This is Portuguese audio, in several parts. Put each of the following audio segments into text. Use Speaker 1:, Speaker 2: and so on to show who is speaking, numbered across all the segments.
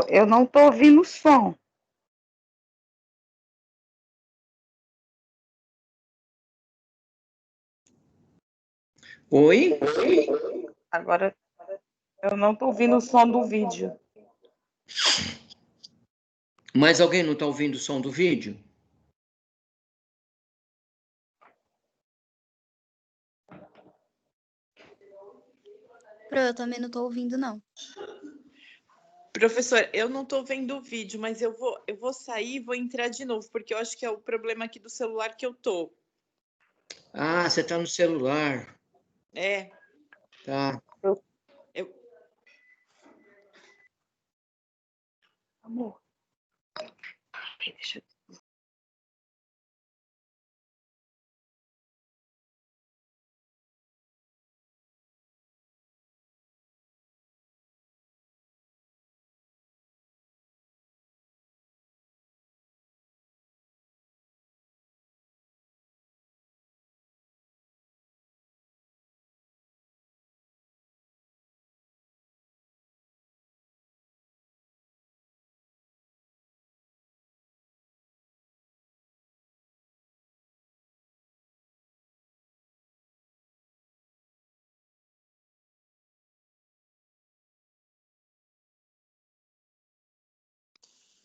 Speaker 1: Eu não tô ouvindo o som.
Speaker 2: Oi?
Speaker 1: Agora eu não tô ouvindo o som do vídeo.
Speaker 2: Mais alguém não está ouvindo o som do vídeo?
Speaker 3: Eu também não tô ouvindo, não.
Speaker 4: Professor, eu não tô vendo o vídeo, mas eu vou sair e vou entrar de novo, porque eu acho que é o problema aqui do celular que eu tô.
Speaker 2: Ah, você está no celular.
Speaker 4: É.
Speaker 2: Tá.
Speaker 4: Eu...
Speaker 1: Amor. Deixa eu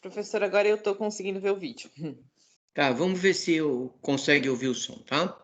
Speaker 4: Professor, agora eu tô conseguindo ver o vídeo.
Speaker 2: Tá, vamos ver se eu consegue ouvir o som, tá?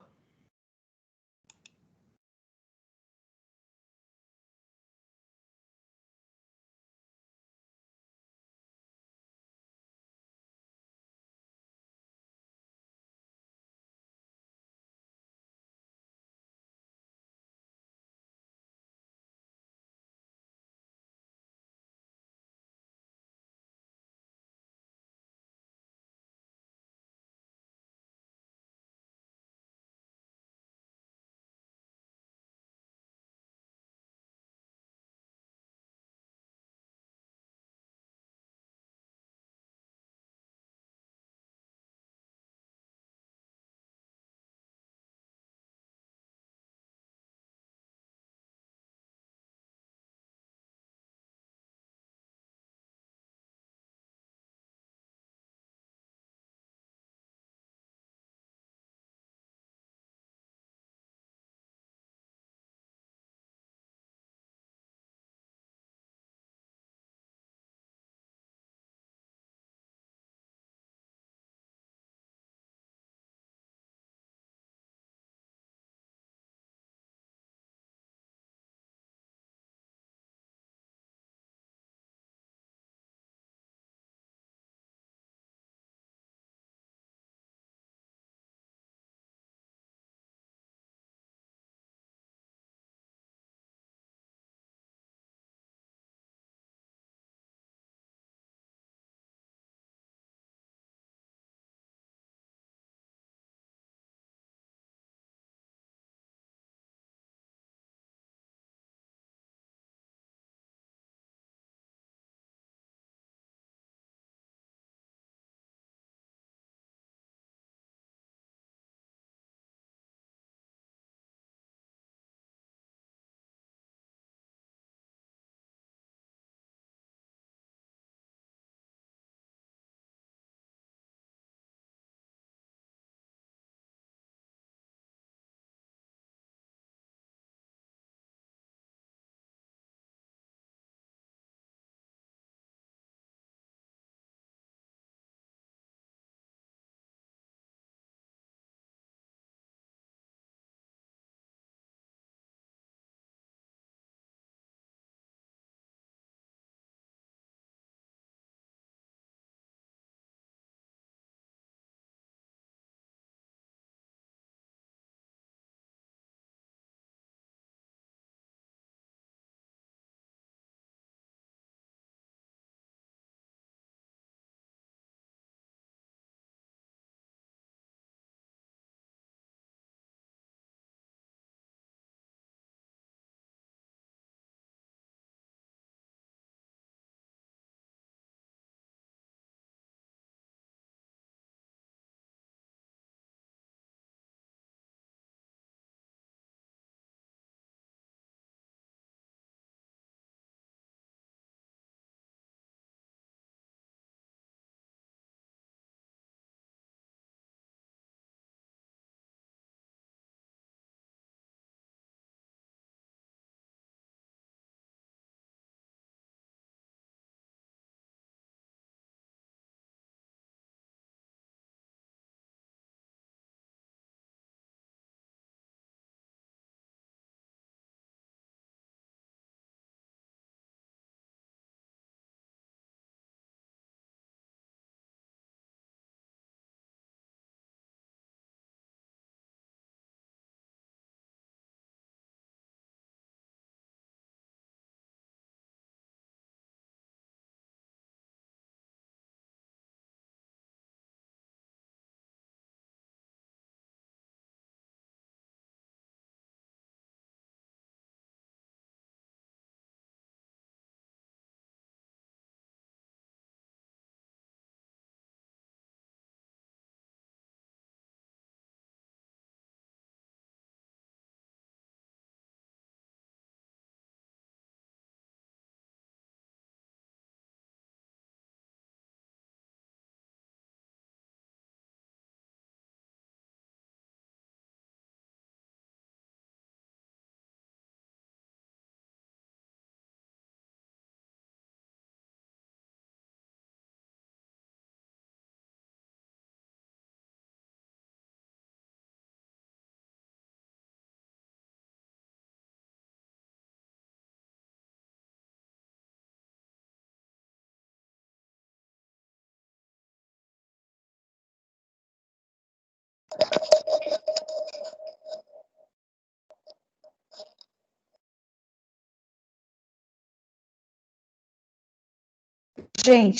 Speaker 1: Gente,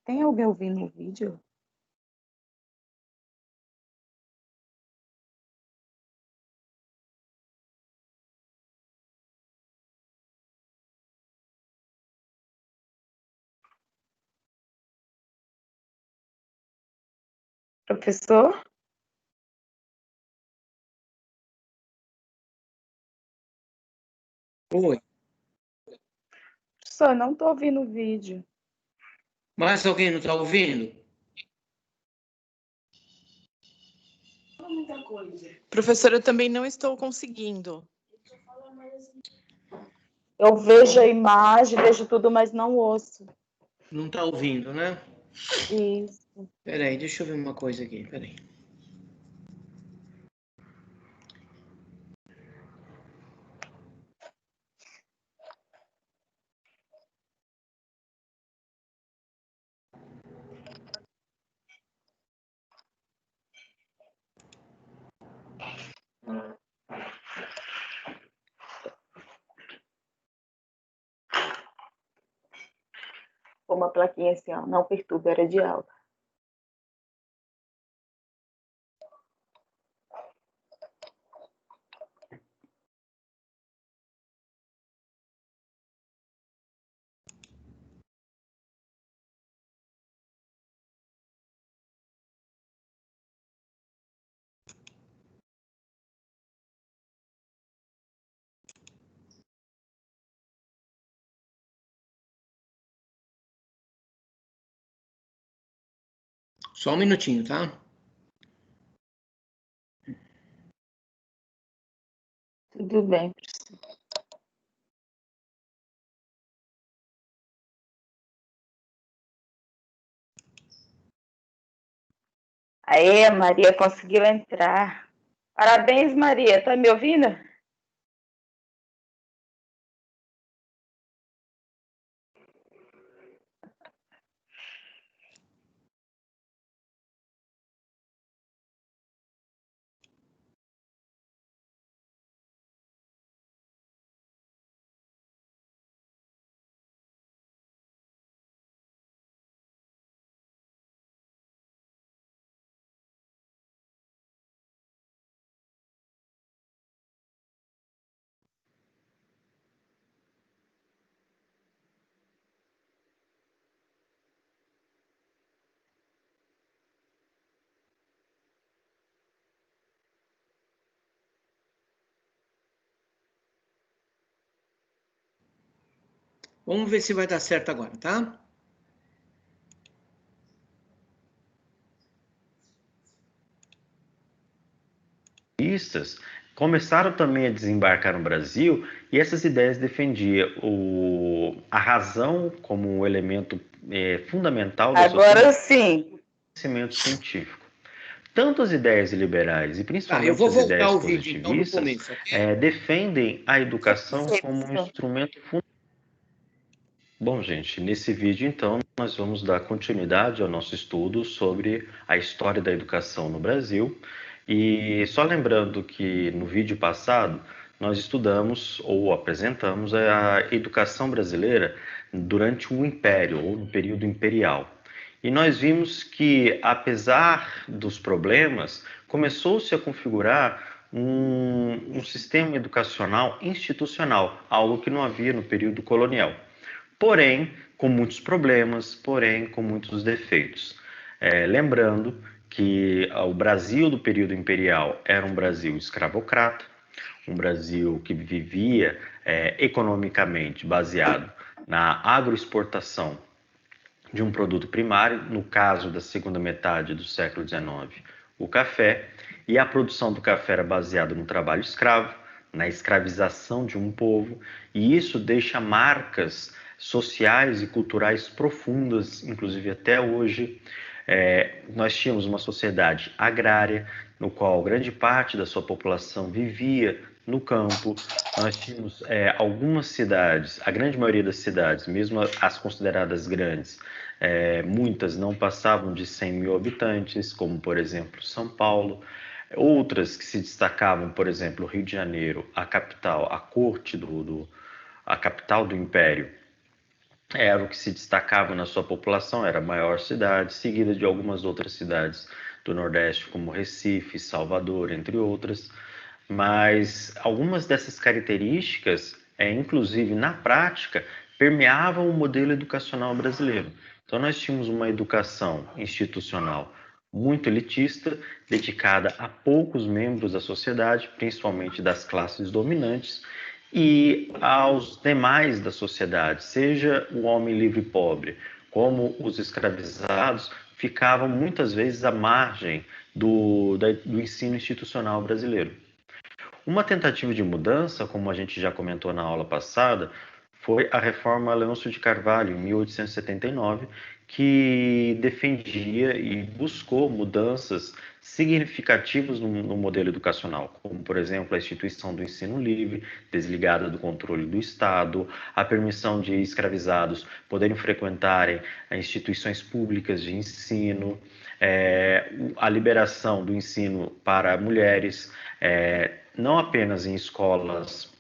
Speaker 1: tem alguém ouvindo o vídeo? Professor?
Speaker 2: Oi.
Speaker 1: Professor, não estou ouvindo o vídeo.
Speaker 2: Mas alguém não está ouvindo?
Speaker 4: Professora, eu também não estou conseguindo.
Speaker 1: Eu vejo a imagem, vejo tudo, mas não ouço.
Speaker 2: Não está ouvindo, né?
Speaker 1: Isso.
Speaker 2: Peraí, deixa eu ver uma coisa aqui. Peraí.
Speaker 1: Uma plaquinha assim, ó, não perturbe a área de aula.
Speaker 2: Só um minutinho, tá?
Speaker 1: Tudo bem, professor. Aê, Maria conseguiu entrar. Parabéns, Maria. Tá me ouvindo?
Speaker 2: Vamos ver se vai dar certo agora, tá?
Speaker 5: Começaram também a desembarcar no Brasil e essas ideias defendiam a razão como um elemento fundamental da
Speaker 1: Agora sim.
Speaker 5: conhecimento científico. Tanto as ideias liberais e
Speaker 2: Tá, eu
Speaker 5: principalmente
Speaker 2: vou
Speaker 5: as
Speaker 2: voltar
Speaker 5: ideias
Speaker 2: o vídeo então do
Speaker 5: positivistas
Speaker 2: começo, ok?
Speaker 5: defendem a educação
Speaker 1: Sim,
Speaker 5: como um
Speaker 1: professor.
Speaker 5: instrumento fundamental. Bom, gente, nesse vídeo então nós vamos dar continuidade ao nosso estudo sobre a história da educação no Brasil. E só lembrando que no vídeo passado nós estudamos ou apresentamos a educação brasileira durante o Império ou no período imperial. E nós vimos que, apesar dos problemas, começou-se a configurar um sistema educacional institucional, algo que não havia no período colonial. Porém, com muitos problemas, porém, com muitos defeitos. Lembrando que o Brasil do período imperial era um Brasil escravocrata, um Brasil que vivia economicamente baseado na agroexportação de um produto primário, no caso da segunda metade do século XIX, o café, e a produção do café era baseada no trabalho escravo, na escravização de um povo, e isso deixa marcas sociais e culturais profundas, inclusive até hoje. Nós tínhamos uma sociedade agrária, no qual grande parte da sua população vivia no campo. Nós tínhamos algumas cidades, a grande maioria das cidades, mesmo as consideradas grandes, muitas não passavam de 100 mil habitantes, como por exemplo São Paulo. Outras que se destacavam, por exemplo, Rio de Janeiro, a capital, a corte a capital do Império, era o que se destacava na sua população, era a maior cidade, seguida de algumas outras cidades do Nordeste, como Recife, Salvador, entre outras. Mas algumas dessas características, inclusive na prática, permeavam o modelo educacional brasileiro. Então, nós tínhamos uma educação institucional muito elitista, dedicada a poucos membros da sociedade, principalmente das classes dominantes, e aos demais da sociedade, seja o homem livre e pobre, como os escravizados, ficavam muitas vezes à margem do ensino institucional brasileiro. Uma tentativa de mudança, como a gente já comentou na aula passada, foi a Reforma Leôncio de Carvalho, em 1879, que defendia e buscou mudanças significativas no modelo educacional, como, por exemplo, a instituição do ensino livre, desligada do controle do Estado, a permissão de escravizados poderem frequentarem instituições públicas de ensino, a liberação do ensino para mulheres, não apenas em escolas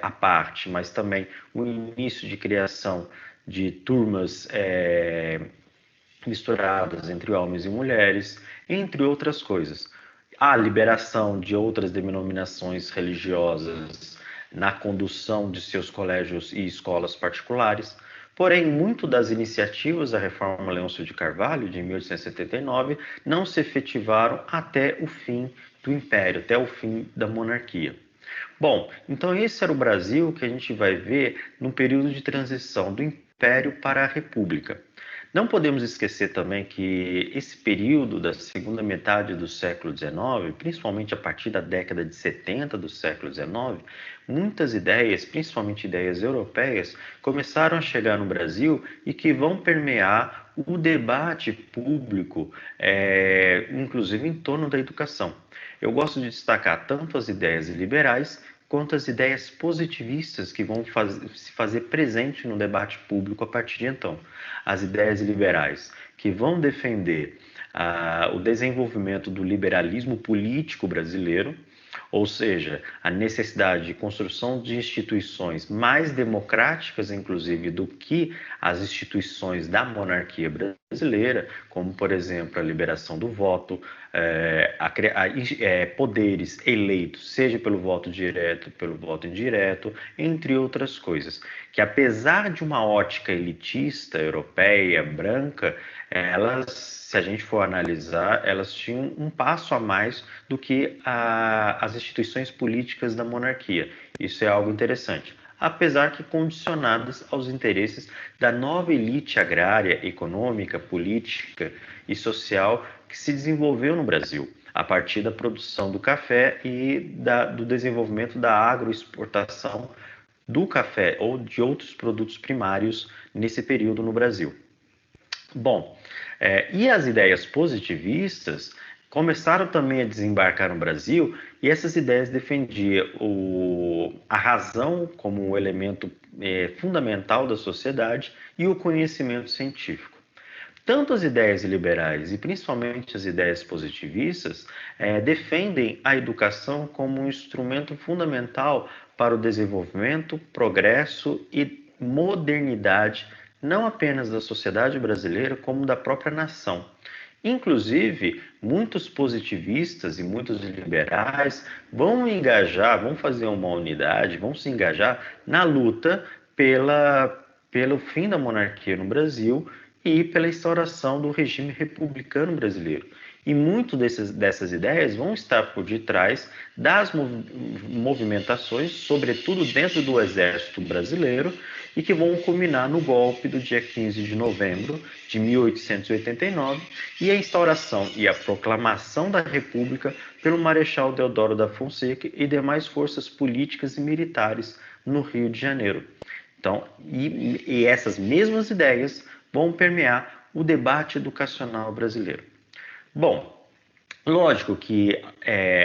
Speaker 5: à parte, mas também o início de criação de turmas misturadas entre homens e mulheres, entre outras coisas. A liberação de outras denominações religiosas na condução de seus colégios e escolas particulares. Porém, muito das iniciativas da Reforma Leôncio de Carvalho, de 1879, não se efetivaram até o fim do Império, até o fim da monarquia. Bom, então esse era o Brasil que a gente vai ver no período de transição do Império para a República. Não podemos esquecer também que esse período da segunda metade do século XIX, principalmente a partir da década de 70 do século XIX, muitas ideias, principalmente ideias europeias, começaram a chegar no Brasil e que vão permear o debate público, inclusive em torno da educação. Eu gosto de destacar tanto as ideias liberais quanto as ideias positivistas que vão se fazer presente no debate público a partir de então. As ideias liberais que vão defender o desenvolvimento do liberalismo político brasileiro, ou seja, a necessidade de construção de instituições mais democráticas, inclusive, do que as instituições da monarquia brasileira, como, por exemplo, a liberação do voto, poderes eleitos, seja pelo voto direto, pelo voto indireto, entre outras coisas, que apesar de uma ótica elitista, europeia, branca, elas, se a gente for analisar, elas tinham um passo a mais do que as instituições políticas da monarquia. Isso é algo interessante. Apesar que condicionadas aos interesses da nova elite agrária, econômica, política e social que se desenvolveu no Brasil, a partir da produção do café e do desenvolvimento da agroexportação do café ou de outros produtos primários nesse período no Brasil. Bom, e as ideias positivistas começaram também a desembarcar no Brasil, e essas ideias defendiam a razão como um elemento fundamental da sociedade e o conhecimento científico. Tanto as ideias liberais e principalmente as ideias positivistas defendem a educação como um instrumento fundamental para o desenvolvimento, progresso e modernidade, não apenas da sociedade brasileira, como da própria nação. Inclusive, muitos positivistas e muitos liberais vão fazer uma unidade, vão se engajar na luta pelo fim da monarquia no Brasil e pela instauração do regime republicano brasileiro. E muito dessas ideias vão estar por detrás das movimentações, sobretudo dentro do Exército Brasileiro, e que vão culminar no golpe do dia 15 de novembro de 1889 e a instauração e a proclamação da República pelo Marechal Deodoro da Fonseca e demais forças políticas e militares no Rio de Janeiro. Então, e essas mesmas ideias vão permear o debate educacional brasileiro. Bom, lógico que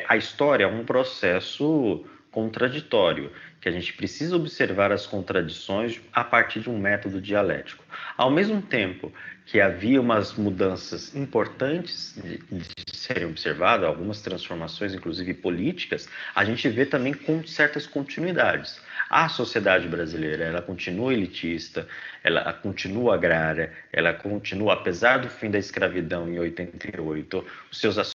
Speaker 5: a história é um processo contraditório, que a gente precisa observar as contradições a partir de um método dialético. Ao mesmo tempo que havia umas mudanças importantes de serem observadas, algumas transformações, inclusive políticas, a gente vê também com certas continuidades. A sociedade brasileira, ela continua elitista, ela continua agrária, ela continua, apesar do fim da escravidão em 88, os seus ações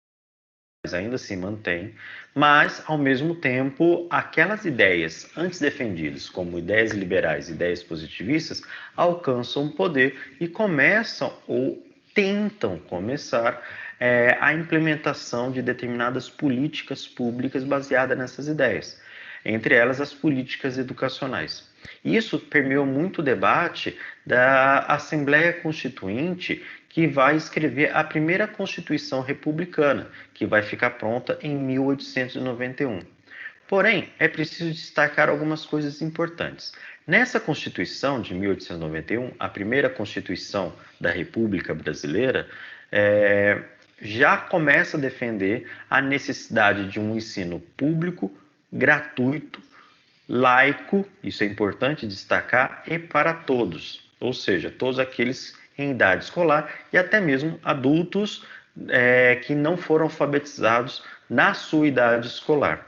Speaker 5: ainda se mantêm, mas, ao mesmo tempo, aquelas ideias antes defendidas como ideias liberais, ideias positivistas, alcançam poder e começam ou tentam começar a implementação de determinadas políticas públicas baseadas nessas ideias, entre elas as políticas educacionais. Isso permeou muito o debate da Assembleia Constituinte, que vai escrever a primeira Constituição republicana, que vai ficar pronta em 1891. Porém, é preciso destacar algumas coisas importantes. Nessa Constituição de 1891, a primeira Constituição da República Brasileira, já começa a defender a necessidade de um ensino público, gratuito, laico, isso é importante destacar, e para todos, ou seja, todos aqueles em idade escolar e até mesmo adultos que não foram alfabetizados na sua idade escolar.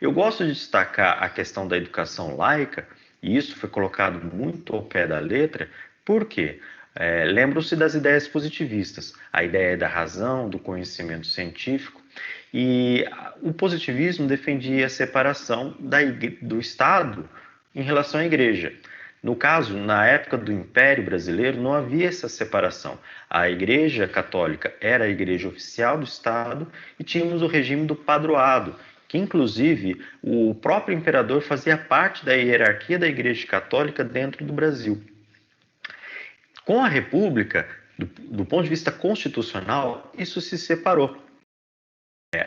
Speaker 5: Eu gosto de destacar a questão da educação laica, e isso foi colocado muito ao pé da letra, porque lembram-se das ideias positivistas, a ideia da razão, do conhecimento científico, e o positivismo defendia a separação do Estado em relação à Igreja. No caso, na época do Império Brasileiro, não havia essa separação. A Igreja Católica era a igreja oficial do Estado e tínhamos o regime do padroado, que inclusive o próprio imperador fazia parte da hierarquia da Igreja Católica dentro do Brasil. Com a República, do ponto de vista constitucional, isso se separou.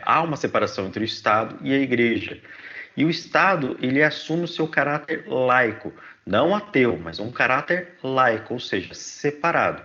Speaker 5: Há uma separação entre o Estado e a Igreja. E o Estado, ele assume o seu caráter laico, não ateu, mas um caráter laico, ou seja, separado.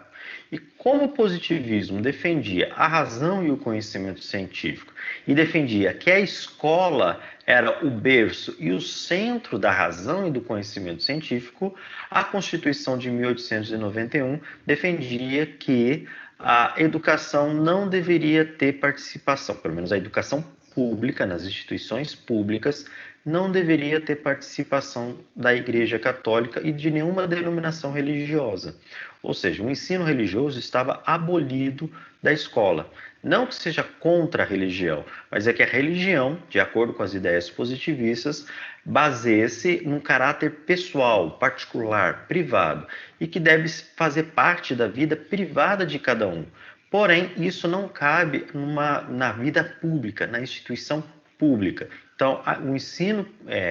Speaker 5: E como o positivismo defendia a razão e o conhecimento científico e defendia que a escola era o berço e o centro da razão e do conhecimento científico, a Constituição de 1891 defendia que a educação não deveria ter participação, pelo menos a educação pública, nas instituições públicas, não deveria ter participação da Igreja Católica e de nenhuma denominação religiosa. Ou seja, o ensino religioso estava abolido da escola. Não que seja contra a religião, mas é que a religião, de acordo com as ideias positivistas, baseia-se num caráter pessoal, particular, privado, e que deve fazer parte da vida privada de cada um. Porém, isso não cabe na vida pública, na instituição pública. Então, o ensino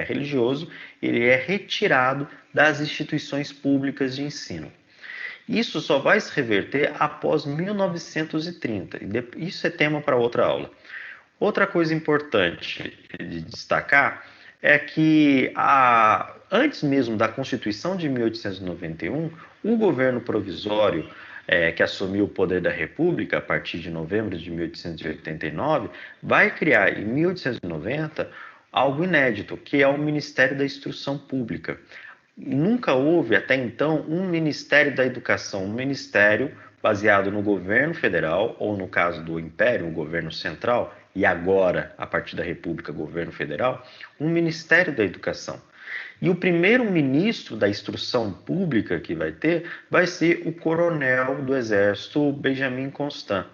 Speaker 5: religioso ele é retirado das instituições públicas de ensino. Isso só vai se reverter após 1930. Isso é tema para outra aula. Outra coisa importante de destacar é que, antes mesmo da Constituição de 1891, o governo provisório que assumiu o poder da República a partir de novembro de 1889, vai criar em 1890 algo inédito, que é o Ministério da Instrução Pública. Nunca houve até então um Ministério da Educação, um ministério baseado no governo federal, ou no caso do Império, o governo central, e agora, a partir da República, governo federal, um Ministério da Educação. E o primeiro ministro da Instrução Pública que vai ser o coronel do Exército, Benjamin Constant.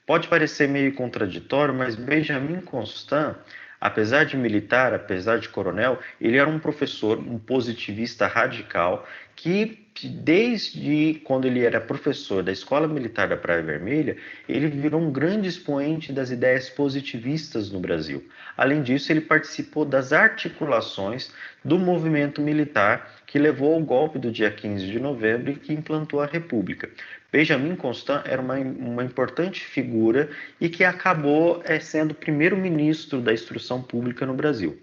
Speaker 5: Pode parecer meio contraditório, mas Benjamin Constant, apesar de militar, apesar de coronel, ele era um professor, um positivista radical, que desde quando ele era professor da Escola Militar da Praia Vermelha, ele virou um grande expoente das ideias positivistas no Brasil. Além disso, ele participou das articulações do movimento militar que levou ao golpe do dia 15 de novembro e que implantou a República. Benjamin Constant era uma importante figura e que acabou sendo o primeiro-ministro da Instrução Pública no Brasil.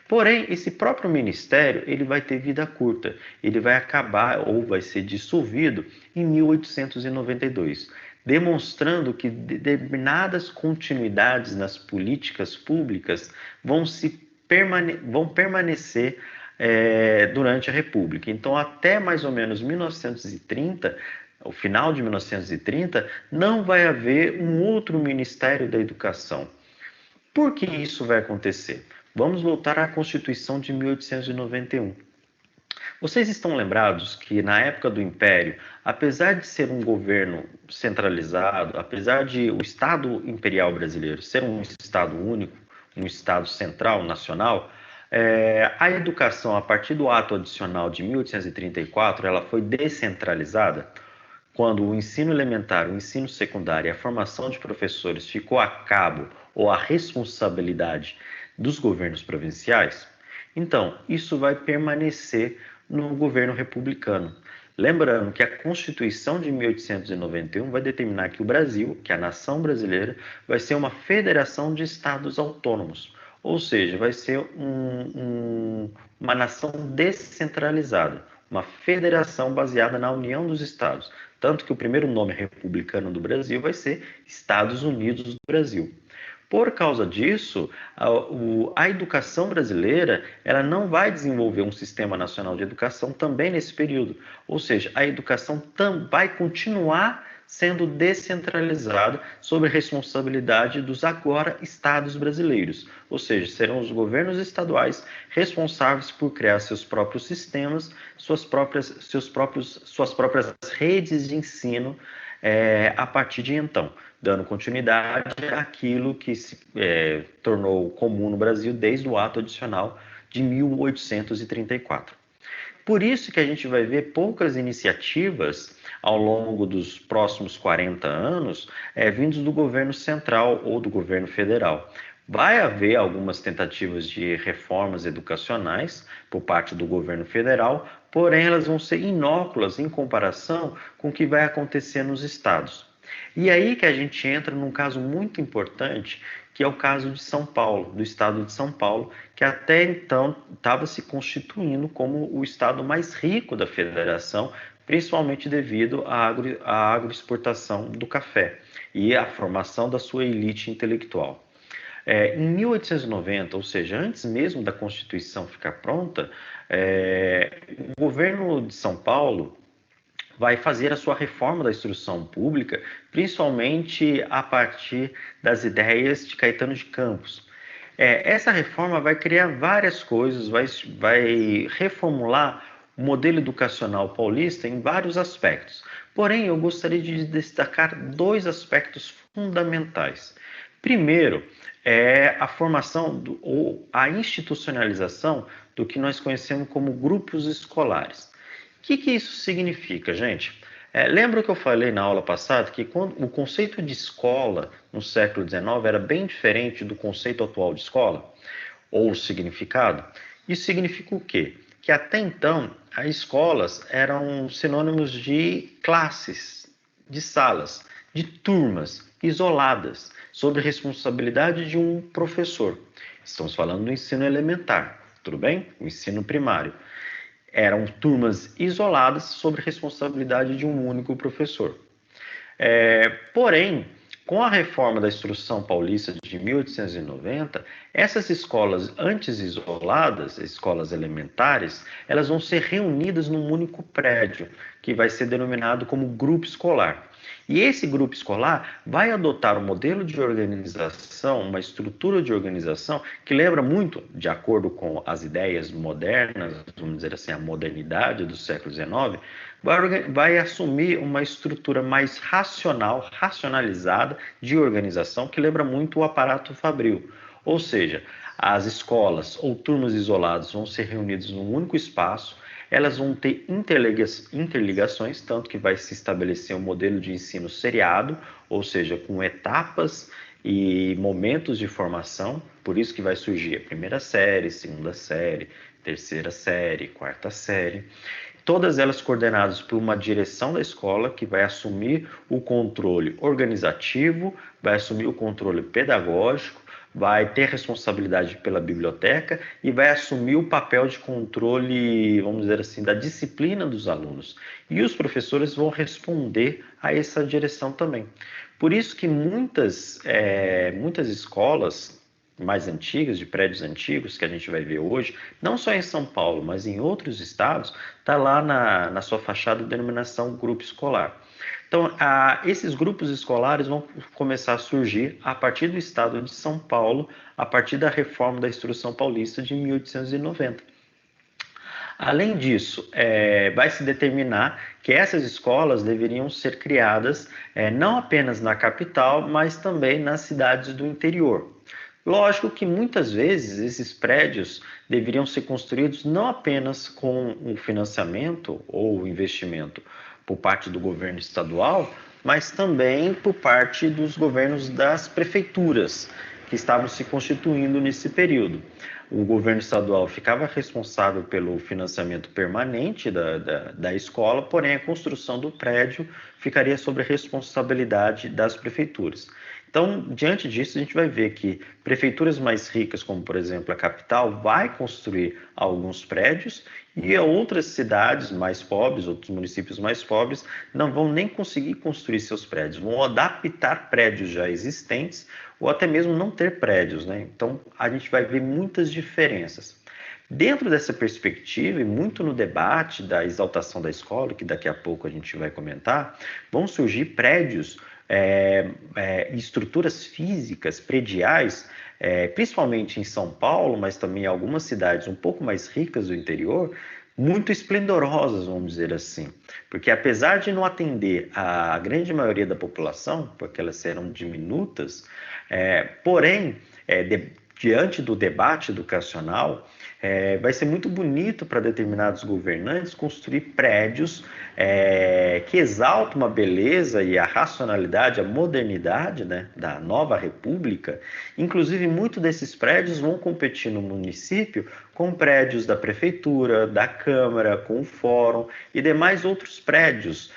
Speaker 5: Porém, esse próprio ministério ele vai ter vida curta, ele vai acabar ou vai ser dissolvido em 1892, demonstrando que determinadas continuidades nas políticas públicas vão permanecer durante a República. Então, até mais ou menos 1930, ao final de 1930, não vai haver um outro Ministério da Educação. Por que isso vai acontecer? Vamos voltar à Constituição de 1891. Vocês estão lembrados que na época do Império, apesar de ser um governo centralizado, apesar de o Estado Imperial Brasileiro ser um Estado único, um Estado central, nacional, a educação, a partir do ato adicional de 1834, ela foi descentralizada. Quando o ensino elementar, o ensino secundário e a formação de professores ficou a cabo ou a responsabilidade dos governos provinciais, então isso vai permanecer no governo republicano. Lembrando que a Constituição de 1891 vai determinar que o Brasil, que a nação brasileira, vai ser uma federação de estados autônomos, ou seja, vai ser uma nação descentralizada, uma federação baseada na união dos estados. Tanto que o primeiro nome republicano do Brasil vai ser Estados Unidos do Brasil. Por causa disso, a educação brasileira ela não vai desenvolver um sistema nacional de educação também nesse período. Ou seja, a educação vai continuar sendo descentralizada sob a responsabilidade dos agora estados brasileiros. Ou seja, serão os governos estaduais responsáveis por criar seus próprios sistemas, suas próprias redes de ensino a partir de então, dando continuidade àquilo que se tornou comum no Brasil desde o ato adicional de 1834. Por isso que a gente vai ver poucas iniciativas ao longo dos próximos 40 anos vindos do governo central ou do governo federal. Vai haver algumas tentativas de reformas educacionais por parte do governo federal, porém elas vão ser inóculas em comparação com o que vai acontecer nos estados. E aí que a gente entra num caso muito importante, que é o caso de São Paulo, do estado de São Paulo, que até então estava se constituindo como o estado mais rico da federação, principalmente devido à agroexportação do café e à formação da sua elite intelectual. Em 1890, ou seja, antes mesmo da Constituição ficar pronta, o governo de São Paulo vai fazer a sua reforma da instrução pública, principalmente a partir das ideias de Caetano de Campos. Essa reforma vai criar várias coisas, vai reformular o modelo educacional paulista em vários aspectos. Porém, eu gostaria de destacar dois aspectos fundamentais. Primeiro, é a formação ou a institucionalização do que nós conhecemos como grupos escolares. O que isso significa, gente? Lembra que eu falei na aula passada que o conceito de escola no século XIX era bem diferente do conceito atual de escola? Ou significado? Isso significa o quê? Que até então as escolas eram sinônimos de classes, de salas, de turmas isoladas, sob responsabilidade de um professor. Estamos falando do ensino elementar, tudo bem? O ensino primário. Eram turmas isoladas sob responsabilidade de um único professor. Porém, com a reforma da Instrução Paulista de 1890, essas escolas antes isoladas, escolas elementares, elas vão ser reunidas num único prédio, que vai ser denominado como grupo escolar. E esse grupo escolar vai adotar um modelo de organização, uma estrutura de organização que lembra muito, de acordo com as ideias modernas, vamos dizer assim, a modernidade do século XIX, vai assumir uma estrutura mais racionalizada de organização que lembra muito o aparato fabril. Ou seja, as escolas ou turmas isoladas vão ser reunidas num único espaço, elas vão ter interligações, tanto que vai se estabelecer um modelo de ensino seriado, ou seja, com etapas e momentos de formação, por isso que vai surgir a primeira série, segunda série, terceira série, quarta série, todas elas coordenadas por uma direção da escola que vai assumir o controle organizativo, vai assumir o controle pedagógico, vai ter responsabilidade pela biblioteca e vai assumir o papel de controle, vamos dizer assim, da disciplina dos alunos. E os professores vão responder a essa direção também. Por isso que muitas escolas mais antigas, de prédios antigos que a gente vai ver hoje, não só em São Paulo, mas em outros estados, está lá na sua fachada de denominação grupo escolar. Então, esses grupos escolares vão começar a surgir a partir do estado de São Paulo, a partir da reforma da Instrução Paulista de 1890. Além disso, vai se determinar que essas escolas deveriam ser criadas não apenas na capital, mas também nas cidades do interior. Lógico que muitas vezes esses prédios deveriam ser construídos não apenas com o financiamento ou o investimento por parte do governo estadual, mas também por parte dos governos das prefeituras que estavam se constituindo nesse período. O governo estadual ficava responsável pelo financiamento permanente da escola, porém a construção do prédio ficaria sob a responsabilidade das prefeituras. Então, diante disso, a gente vai ver que prefeituras mais ricas, como por exemplo a capital, vai construir alguns prédios e outras cidades mais pobres, outros municípios mais pobres, não vão nem conseguir construir seus prédios, vão adaptar prédios já existentes ou até mesmo não ter prédios, né? Então, a gente vai ver muitas diferenças. Dentro dessa perspectiva, e muito no debate da exaltação da escola, que daqui a pouco a gente vai comentar, vão surgir prédios, estruturas físicas, prediais, principalmente em São Paulo, mas também em algumas cidades um pouco mais ricas do interior, muito esplendorosas, vamos dizer assim. Porque apesar de não atender a grande maioria da população, porque elas serão diminutas, porém, diante do debate educacional, vai ser muito bonito para determinados governantes construir prédios que exaltam uma beleza e a racionalidade, a modernidade, né, da nova república. Inclusive, muitos desses prédios vão competir no município com prédios da prefeitura, da Câmara, com o Fórum e demais outros prédios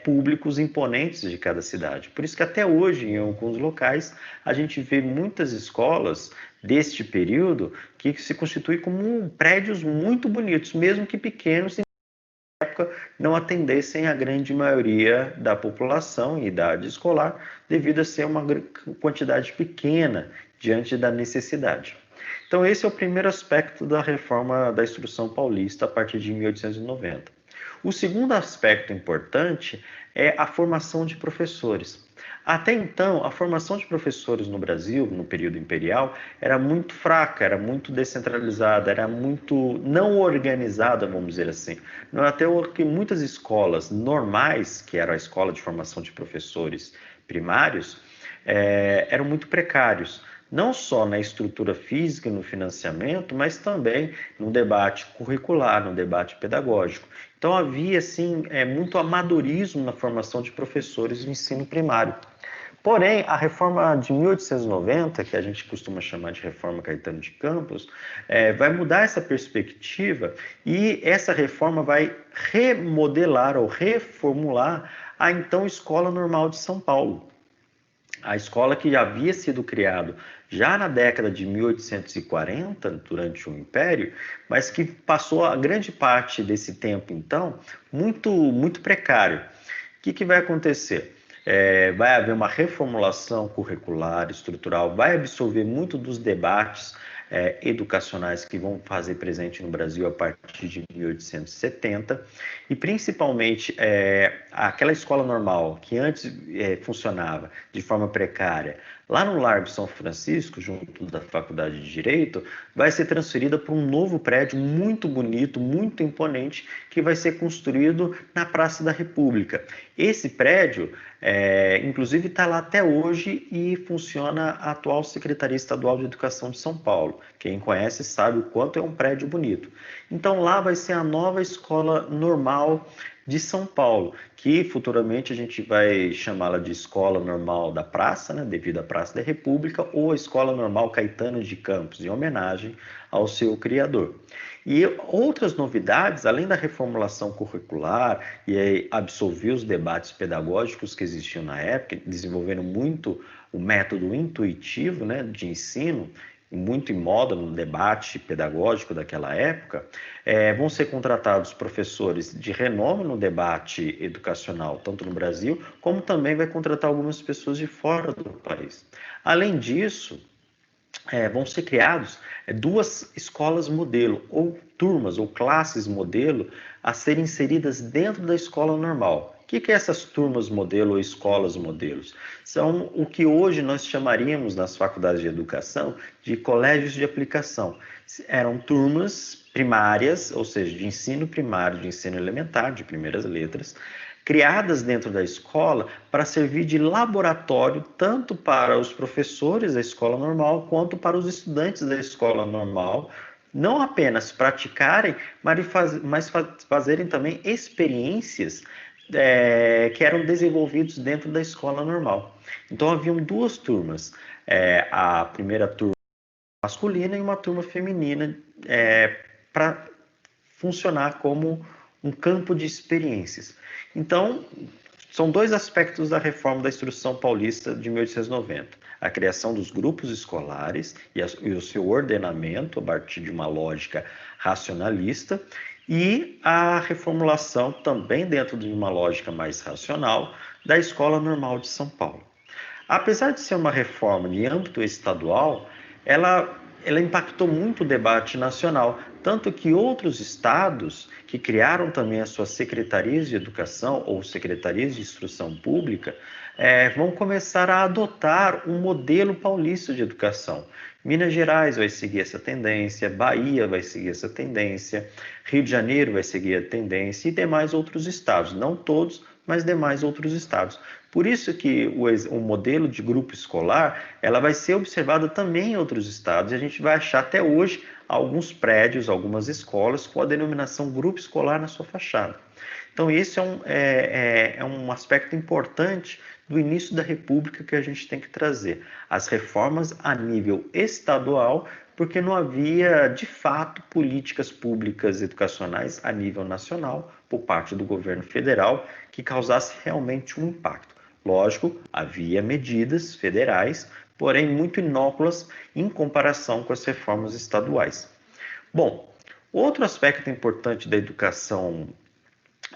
Speaker 5: públicos imponentes de cada cidade. Por isso que até hoje, em alguns locais, a gente vê muitas escolas deste período que se constituem como prédios muito bonitos, mesmo que pequenos, e na época não atendessem a grande maioria da população e idade escolar, devido a ser uma quantidade pequena diante da necessidade. Então, esse é o primeiro aspecto da reforma da Instrução Paulista a partir de 1890. O segundo aspecto importante é a formação de professores. Até então, a formação de professores no Brasil, no período imperial, era muito fraca, era muito descentralizada, era muito não organizada, vamos dizer assim. Até que muitas escolas normais, que era a escola de formação de professores primários, eram muito precários. Não só na estrutura física e no financiamento, mas também no debate curricular, no debate pedagógico. Então havia assim, muito amadorismo na formação de professores do ensino primário. Porém, a reforma de 1890, que a gente costuma chamar de reforma Caetano de Campos, vai mudar essa perspectiva e essa reforma vai remodelar ou reformular a então Escola Normal de São Paulo. A escola que já havia sido criada já na década de 1840, durante o Império, mas que passou a grande parte desse tempo, então, muito precário. O que vai acontecer? Vai haver uma reformulação curricular, estrutural, vai absorver muito dos debates educacionais que vão fazer presente no Brasil a partir de 1870 e principalmente aquela escola normal que antes funcionava de forma precária lá no Largo São Francisco, junto da Faculdade de Direito, vai ser transferida para um novo prédio muito bonito, muito imponente, que vai ser construído na Praça da República. Esse prédio, inclusive, está lá até hoje e funciona a atual Secretaria Estadual de Educação de São Paulo. Quem conhece sabe o quanto é um prédio bonito. Então, lá vai ser a nova Escola Normal de São Paulo, que futuramente a gente vai chamá-la de Escola Normal da Praça, né, devido à Praça da República, ou a Escola Normal Caetano de Campos, em homenagem ao seu criador. E outras novidades, além da reformulação curricular e absorver os debates pedagógicos que existiam na época, desenvolvendo muito o método intuitivo, né, de ensino, muito em moda no debate pedagógico daquela época, vão ser contratados professores de renome no debate educacional, tanto no Brasil, como também vai contratar algumas pessoas de fora do país. Além disso, vão ser criados duas escolas modelo, ou turmas, ou classes modelo, a serem inseridas dentro da escola normal. O que é essas turmas modelo ou escolas modelos? São o que hoje nós chamaríamos nas faculdades de educação de colégios de aplicação. Eram turmas primárias, ou seja, de ensino primário, de ensino elementar, de primeiras letras, criadas dentro da escola para servir de laboratório tanto para os professores da escola normal quanto para os estudantes da escola normal, não apenas praticarem, mas fazerem também experiências que eram desenvolvidos dentro da escola normal. Então haviam duas turmas, a primeira turma masculina e uma turma feminina, para funcionar como um campo de experiências. Então, são dois aspectos da reforma da Instrução Paulista de 1890. A criação dos grupos escolares e o seu ordenamento a partir de uma lógica racionalista e a reformulação, também dentro de uma lógica mais racional, da Escola Normal de São Paulo. Apesar de ser uma reforma de âmbito estadual, ela impactou muito o debate nacional, tanto que outros estados que criaram também as suas secretarias de educação ou secretarias de instrução pública vão começar a adotar um modelo paulista de educação. Minas Gerais vai seguir essa tendência, Bahia vai seguir essa tendência, Rio de Janeiro vai seguir a tendência e demais outros estados, não todos, mas demais outros estados. Por isso que o modelo de grupo escolar ela vai ser observado também em outros estados e a gente vai achar até hoje alguns prédios, algumas escolas com a denominação grupo escolar na sua fachada. Então esse é um aspecto importante do início da República que a gente tem que trazer. As reformas a nível estadual, porque não havia, de fato, políticas públicas educacionais a nível nacional, por parte do governo federal, que causasse realmente um impacto. Lógico, havia medidas federais, porém muito inóculas em comparação com as reformas estaduais. Bom, outro aspecto importante da educação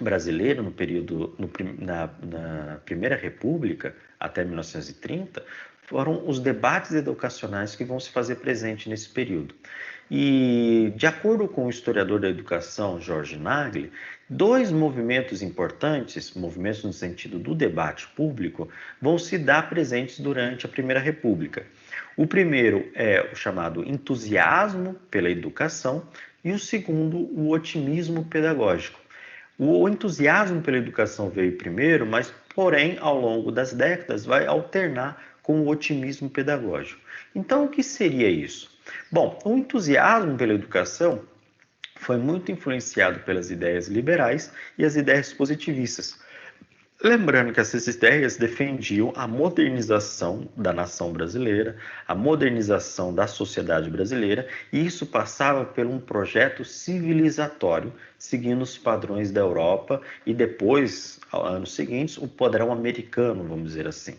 Speaker 5: brasileira no período na Primeira República até 1930 foram os debates educacionais que vão se fazer presente nesse período. E, de acordo com o historiador da educação, Jorge Nagli, dois movimentos importantes, movimentos no sentido do debate público, vão se dar presentes durante a Primeira República. O primeiro é o chamado entusiasmo pela educação e o segundo, o otimismo pedagógico. O entusiasmo pela educação veio primeiro, mas, porém, ao longo das décadas, vai alternar com o otimismo pedagógico. Então, o que seria isso? Bom, o entusiasmo pela educação foi muito influenciado pelas ideias liberais e as ideias positivistas. Lembrando que essas ideias defendiam a modernização da nação brasileira, a modernização da sociedade brasileira, e isso passava por um projeto civilizatório, seguindo os padrões da Europa e depois, anos seguintes, o padrão americano, vamos dizer assim.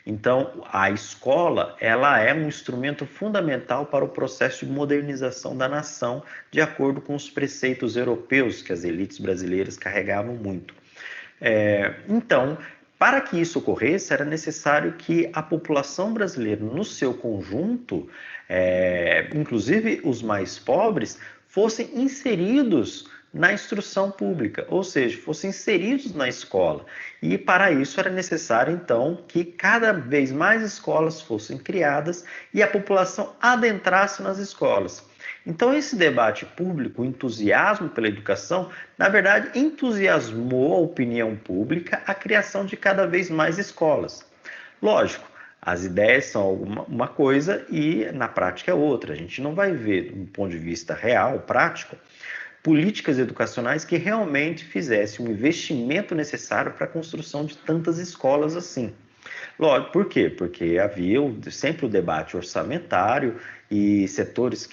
Speaker 5: Então, a escola ela é um instrumento fundamental para o processo de modernização da nação, de acordo com os preceitos europeus que as elites brasileiras carregavam muito. Então, para que isso ocorresse, era necessário que a população brasileira, no seu conjunto, inclusive os mais pobres, fossem inseridos na instrução pública, ou seja, fossem inseridos na escola. E para isso era necessário, então, que cada vez mais escolas fossem criadas e a população adentrasse nas escolas. Então, esse debate público, o entusiasmo pela educação, na verdade, entusiasmou a opinião pública a criação de cada vez mais escolas. Lógico, as ideias são uma coisa e na prática é outra. A gente não vai ver, do ponto de vista real, prático, políticas educacionais que realmente fizessem um investimento necessário para a construção de tantas escolas assim. Lógico, por quê? Porque havia sempre o debate orçamentário e setores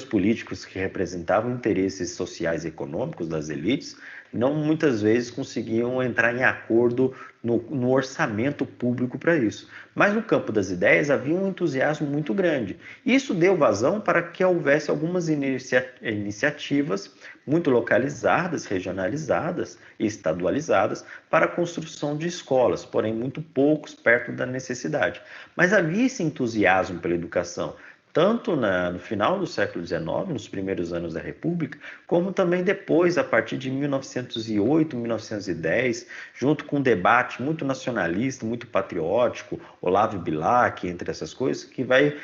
Speaker 5: políticos que representavam interesses sociais e econômicos das elites não muitas vezes conseguiam entrar em acordo no orçamento público para isso. Mas no campo das ideias havia um entusiasmo muito grande. Isso deu vazão para que houvesse algumas iniciativas muito localizadas, regionalizadas e estadualizadas para a construção de escolas, porém muito poucos perto da necessidade. Mas havia esse entusiasmo pela educação, tanto no final do século XIX, nos primeiros anos da República, como também depois, a partir de 1908, 1910, junto com um debate muito nacionalista, muito patriótico, Olavo Bilac, entre essas coisas, que vai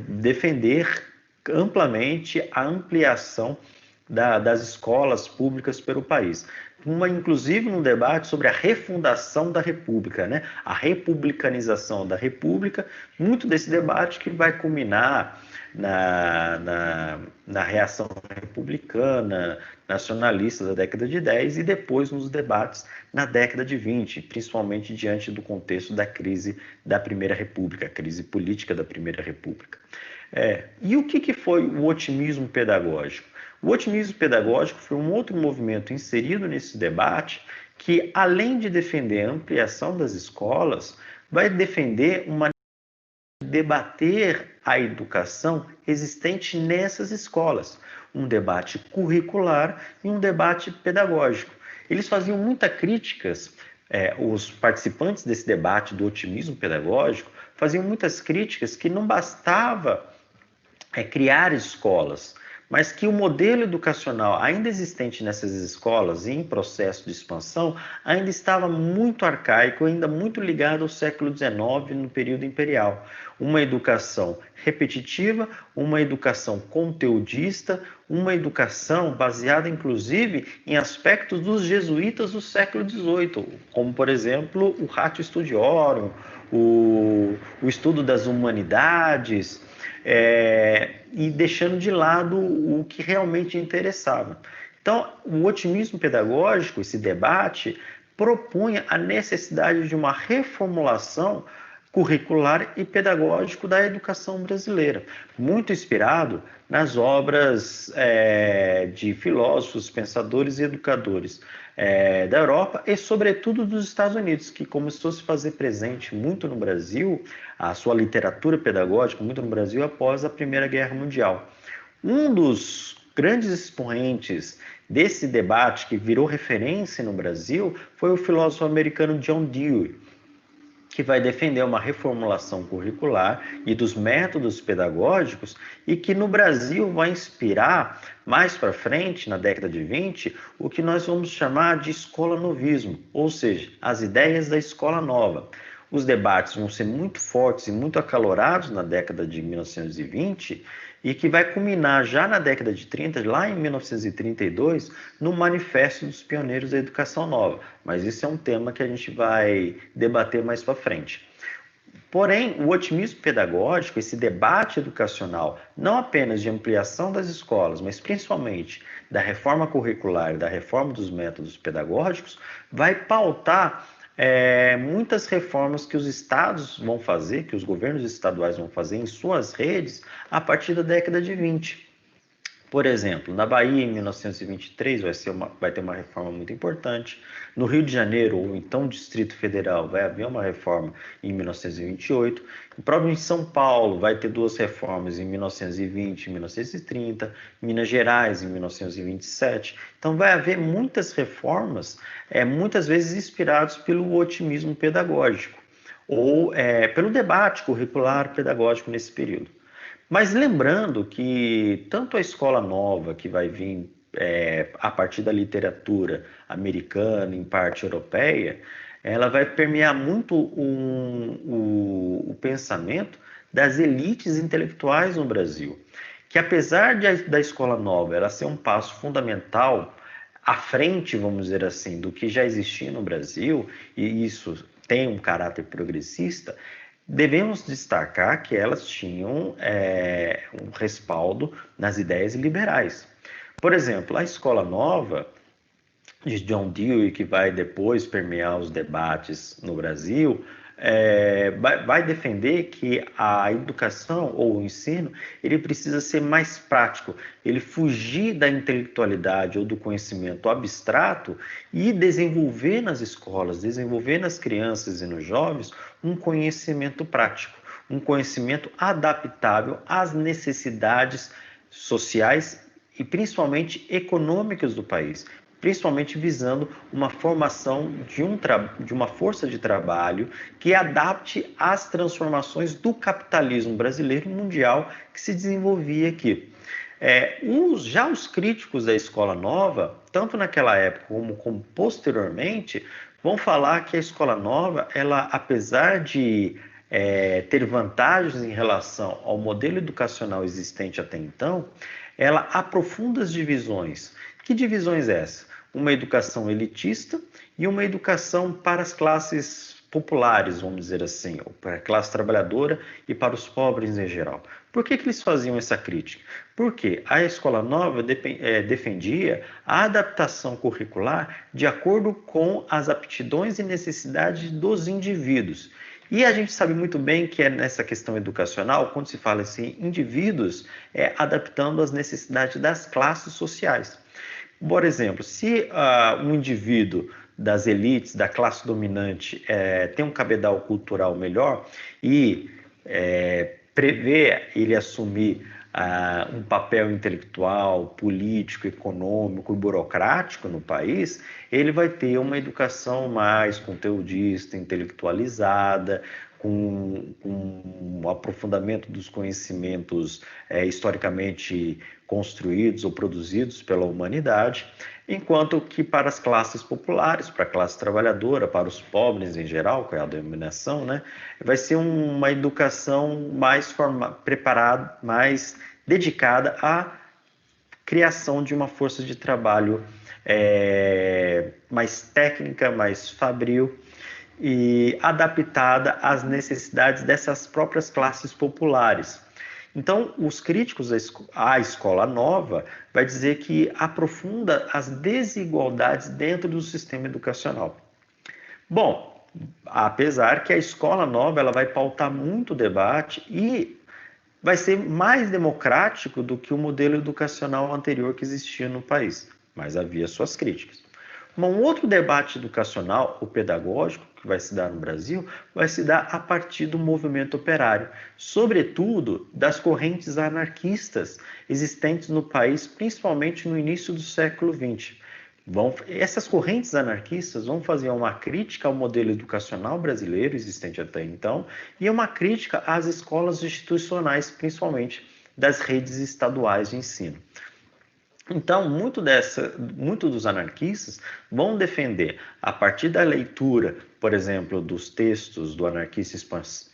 Speaker 5: defender amplamente a ampliação das escolas públicas pelo país. Inclusive um debate sobre a refundação da República, né? A republicanização da República, muito desse debate que vai culminar na reação republicana, nacionalista da década de 10 e depois nos debates na década de 20, principalmente diante do contexto da crise da Primeira República, a crise política da Primeira República. E o que foi o otimismo pedagógico? O otimismo pedagógico foi um outro movimento inserido nesse debate que, além de defender a ampliação das escolas, vai defender debater a educação existente nessas escolas, um debate curricular e um debate pedagógico. Eles faziam muitas críticas, os participantes desse debate do otimismo pedagógico faziam muitas críticas que não bastava criar escolas, mas que o modelo educacional ainda existente nessas escolas e em processo de expansão ainda estava muito arcaico, ainda muito ligado ao século XIX, no período imperial. Uma educação repetitiva, uma educação conteudista, uma educação baseada, inclusive, em aspectos dos jesuítas do século XVIII, como, por exemplo, o Ratio Studiorum, o estudo das humanidades, e deixando de lado o que realmente interessava. Então, o otimismo pedagógico, esse debate, propunha a necessidade de uma reformulação curricular e pedagógico da educação brasileira, muito inspirado nas obras de filósofos, pensadores e educadores da Europa e, sobretudo, dos Estados Unidos, que começou a se fazer presente muito no Brasil, a sua literatura pedagógica muito no Brasil após a Primeira Guerra Mundial. Um dos grandes expoentes desse debate que virou referência no Brasil foi o filósofo americano John Dewey, que vai defender uma reformulação curricular e dos métodos pedagógicos e que no Brasil vai inspirar mais para frente, na década de 20, o que nós vamos chamar de escola novismo, ou seja, as ideias da escola nova. Os debates vão ser muito fortes e muito acalorados na década de 1920 e que vai culminar já na década de 30, lá em 1932, no Manifesto dos Pioneiros da Educação Nova. Mas isso é um tema que a gente vai debater mais para frente. Porém, o otimismo pedagógico, esse debate educacional, não apenas de ampliação das escolas, mas principalmente da reforma curricular e da reforma dos métodos pedagógicos, vai pautar muitas reformas que os estados vão fazer, que os governos estaduais vão fazer em suas redes a partir da década de 20. Por exemplo, na Bahia, em 1923, vai ter uma reforma muito importante. No Rio de Janeiro, ou então Distrito Federal, vai haver uma reforma em 1928. O próprio em São Paulo vai ter duas reformas em 1920 e 1930. Minas Gerais, em 1927. Então, vai haver muitas reformas, muitas vezes inspiradas pelo otimismo pedagógico, ou pelo debate curricular pedagógico nesse período. Mas lembrando que tanto a escola nova, que vai vir a partir da literatura americana, em parte europeia, ela vai permear muito o pensamento das elites intelectuais no Brasil, que apesar da escola nova ela ser um passo fundamental à frente, vamos dizer assim, do que já existia no Brasil, e isso tem um caráter progressista, devemos destacar que elas tinham um respaldo nas ideias liberais. Por exemplo, a escola nova de John Dewey, que vai depois permear os debates no Brasil, vai defender que a educação ou o ensino ele precisa ser mais prático, ele fugir da intelectualidade ou do conhecimento abstrato e desenvolver nas escolas, desenvolver nas crianças e nos jovens um conhecimento prático, um conhecimento adaptável às necessidades sociais e principalmente econômicas do país, principalmente visando uma formação de uma força de trabalho que adapte às transformações do capitalismo brasileiro e mundial que se desenvolvia aqui. Já os críticos da Escola Nova, tanto naquela época como posteriormente, vão falar que a Escola Nova, ela, apesar de ter vantagens em relação ao modelo educacional existente até então, ela aprofunda as divisões. Que divisões essas? Uma educação elitista e uma educação para as classes populares, vamos dizer assim, ou para a classe trabalhadora e para os pobres em geral. Por que eles faziam essa crítica? Porque a Escola Nova defendia a adaptação curricular de acordo com as aptidões e necessidades dos indivíduos. E a gente sabe muito bem que nessa questão educacional, quando se fala assim, indivíduos, adaptando às necessidades das classes sociais. Por exemplo, se um indivíduo das elites, da classe dominante, tem um cabedal cultural melhor e prevê ele assumir um papel intelectual, político, econômico e burocrático no país, ele vai ter uma educação mais conteudista, intelectualizada, com um aprofundamento dos conhecimentos historicamente construídos ou produzidos pela humanidade, enquanto que para as classes populares, para a classe trabalhadora, para os pobres em geral, que é a denominação, né, vai ser uma educação mais preparada, mais dedicada à criação de uma força de trabalho mais técnica, mais fabril, e adaptada às necessidades dessas próprias classes populares. Então, os críticos à Escola Nova vai dizer que aprofunda as desigualdades dentro do sistema educacional. Bom, apesar que a Escola Nova ela vai pautar muito debate e vai ser mais democrático do que o modelo educacional anterior que existia no país, mas havia suas críticas. Um outro debate educacional, o pedagógico, que vai se dar no Brasil, vai se dar a partir do movimento operário, sobretudo das correntes anarquistas existentes no país, principalmente no início do século XX. Essas correntes anarquistas vão fazer uma crítica ao modelo educacional brasileiro existente até então e uma crítica às escolas institucionais, principalmente das redes estaduais de ensino. Então, muito dos anarquistas vão defender, a partir da leitura, por exemplo, dos textos do anarquista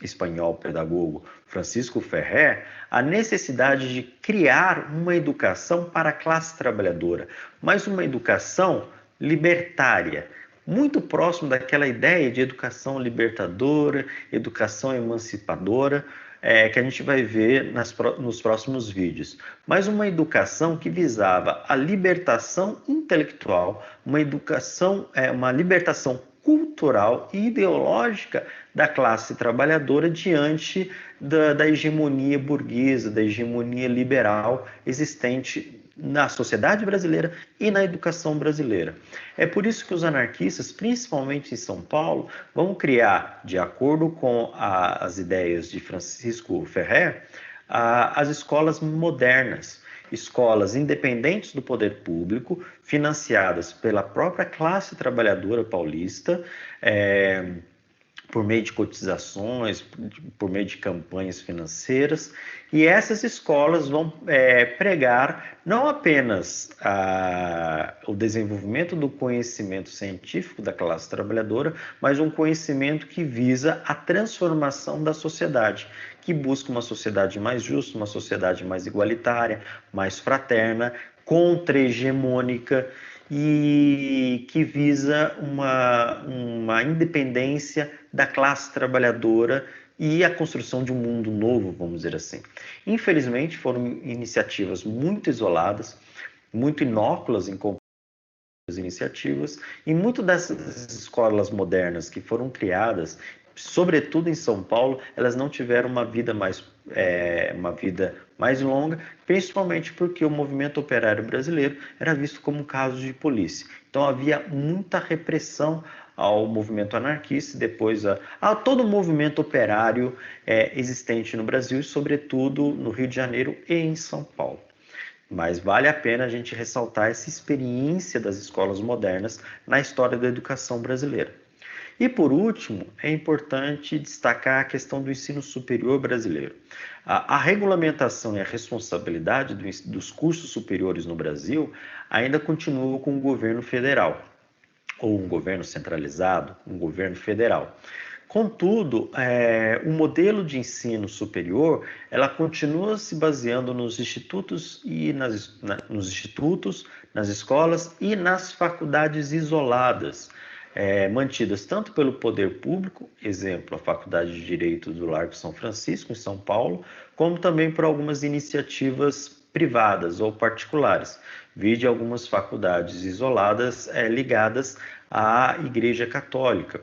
Speaker 5: espanhol pedagogo Francisco Ferrer, a necessidade de criar uma educação para a classe trabalhadora, mas uma educação libertária, muito próximo daquela ideia de educação libertadora, educação emancipadora, que a gente vai ver nos próximos vídeos. Mas uma educação que visava a libertação intelectual, uma libertação cultural e ideológica da classe trabalhadora diante da hegemonia burguesa, da hegemonia liberal existente na sociedade brasileira e na educação brasileira. É por isso que os anarquistas, principalmente em São Paulo, vão criar, de acordo com as ideias de Francisco Ferrer, as escolas modernas, escolas independentes do poder público, financiadas pela própria classe trabalhadora paulista, por meio de cotizações, por meio de campanhas financeiras, e essas escolas vão pregar não apenas o desenvolvimento do conhecimento científico da classe trabalhadora, mas um conhecimento que visa a transformação da sociedade, que busca uma sociedade mais justa, uma sociedade mais igualitária, mais fraterna, contra-hegemônica, e que visa uma independência da classe trabalhadora e a construção de um mundo novo, vamos dizer assim. Infelizmente, foram iniciativas muito isoladas, muito inóculas em comparação às iniciativas, e muitas dessas escolas modernas que foram criadas sobretudo em São Paulo, elas não tiveram uma vida mais longa, principalmente porque o movimento operário brasileiro era visto como um caso de polícia. Então havia muita repressão ao movimento anarquista e depois a todo o movimento operário existente no Brasil, e sobretudo no Rio de Janeiro e em São Paulo. Mas vale a pena a gente ressaltar essa experiência das escolas modernas na história da educação brasileira. E por último, é importante destacar a questão do ensino superior brasileiro. A regulamentação e a responsabilidade dos cursos superiores no Brasil ainda continua com o governo federal, ou um governo centralizado, um governo federal. Contudo, o modelo de ensino superior, ela continua se baseando nos institutos, nas escolas e nas faculdades isoladas, mantidas tanto pelo poder público, exemplo, a Faculdade de Direito do Largo São Francisco, em São Paulo, como também por algumas iniciativas privadas ou particulares, vide algumas faculdades isoladas ligadas à Igreja Católica.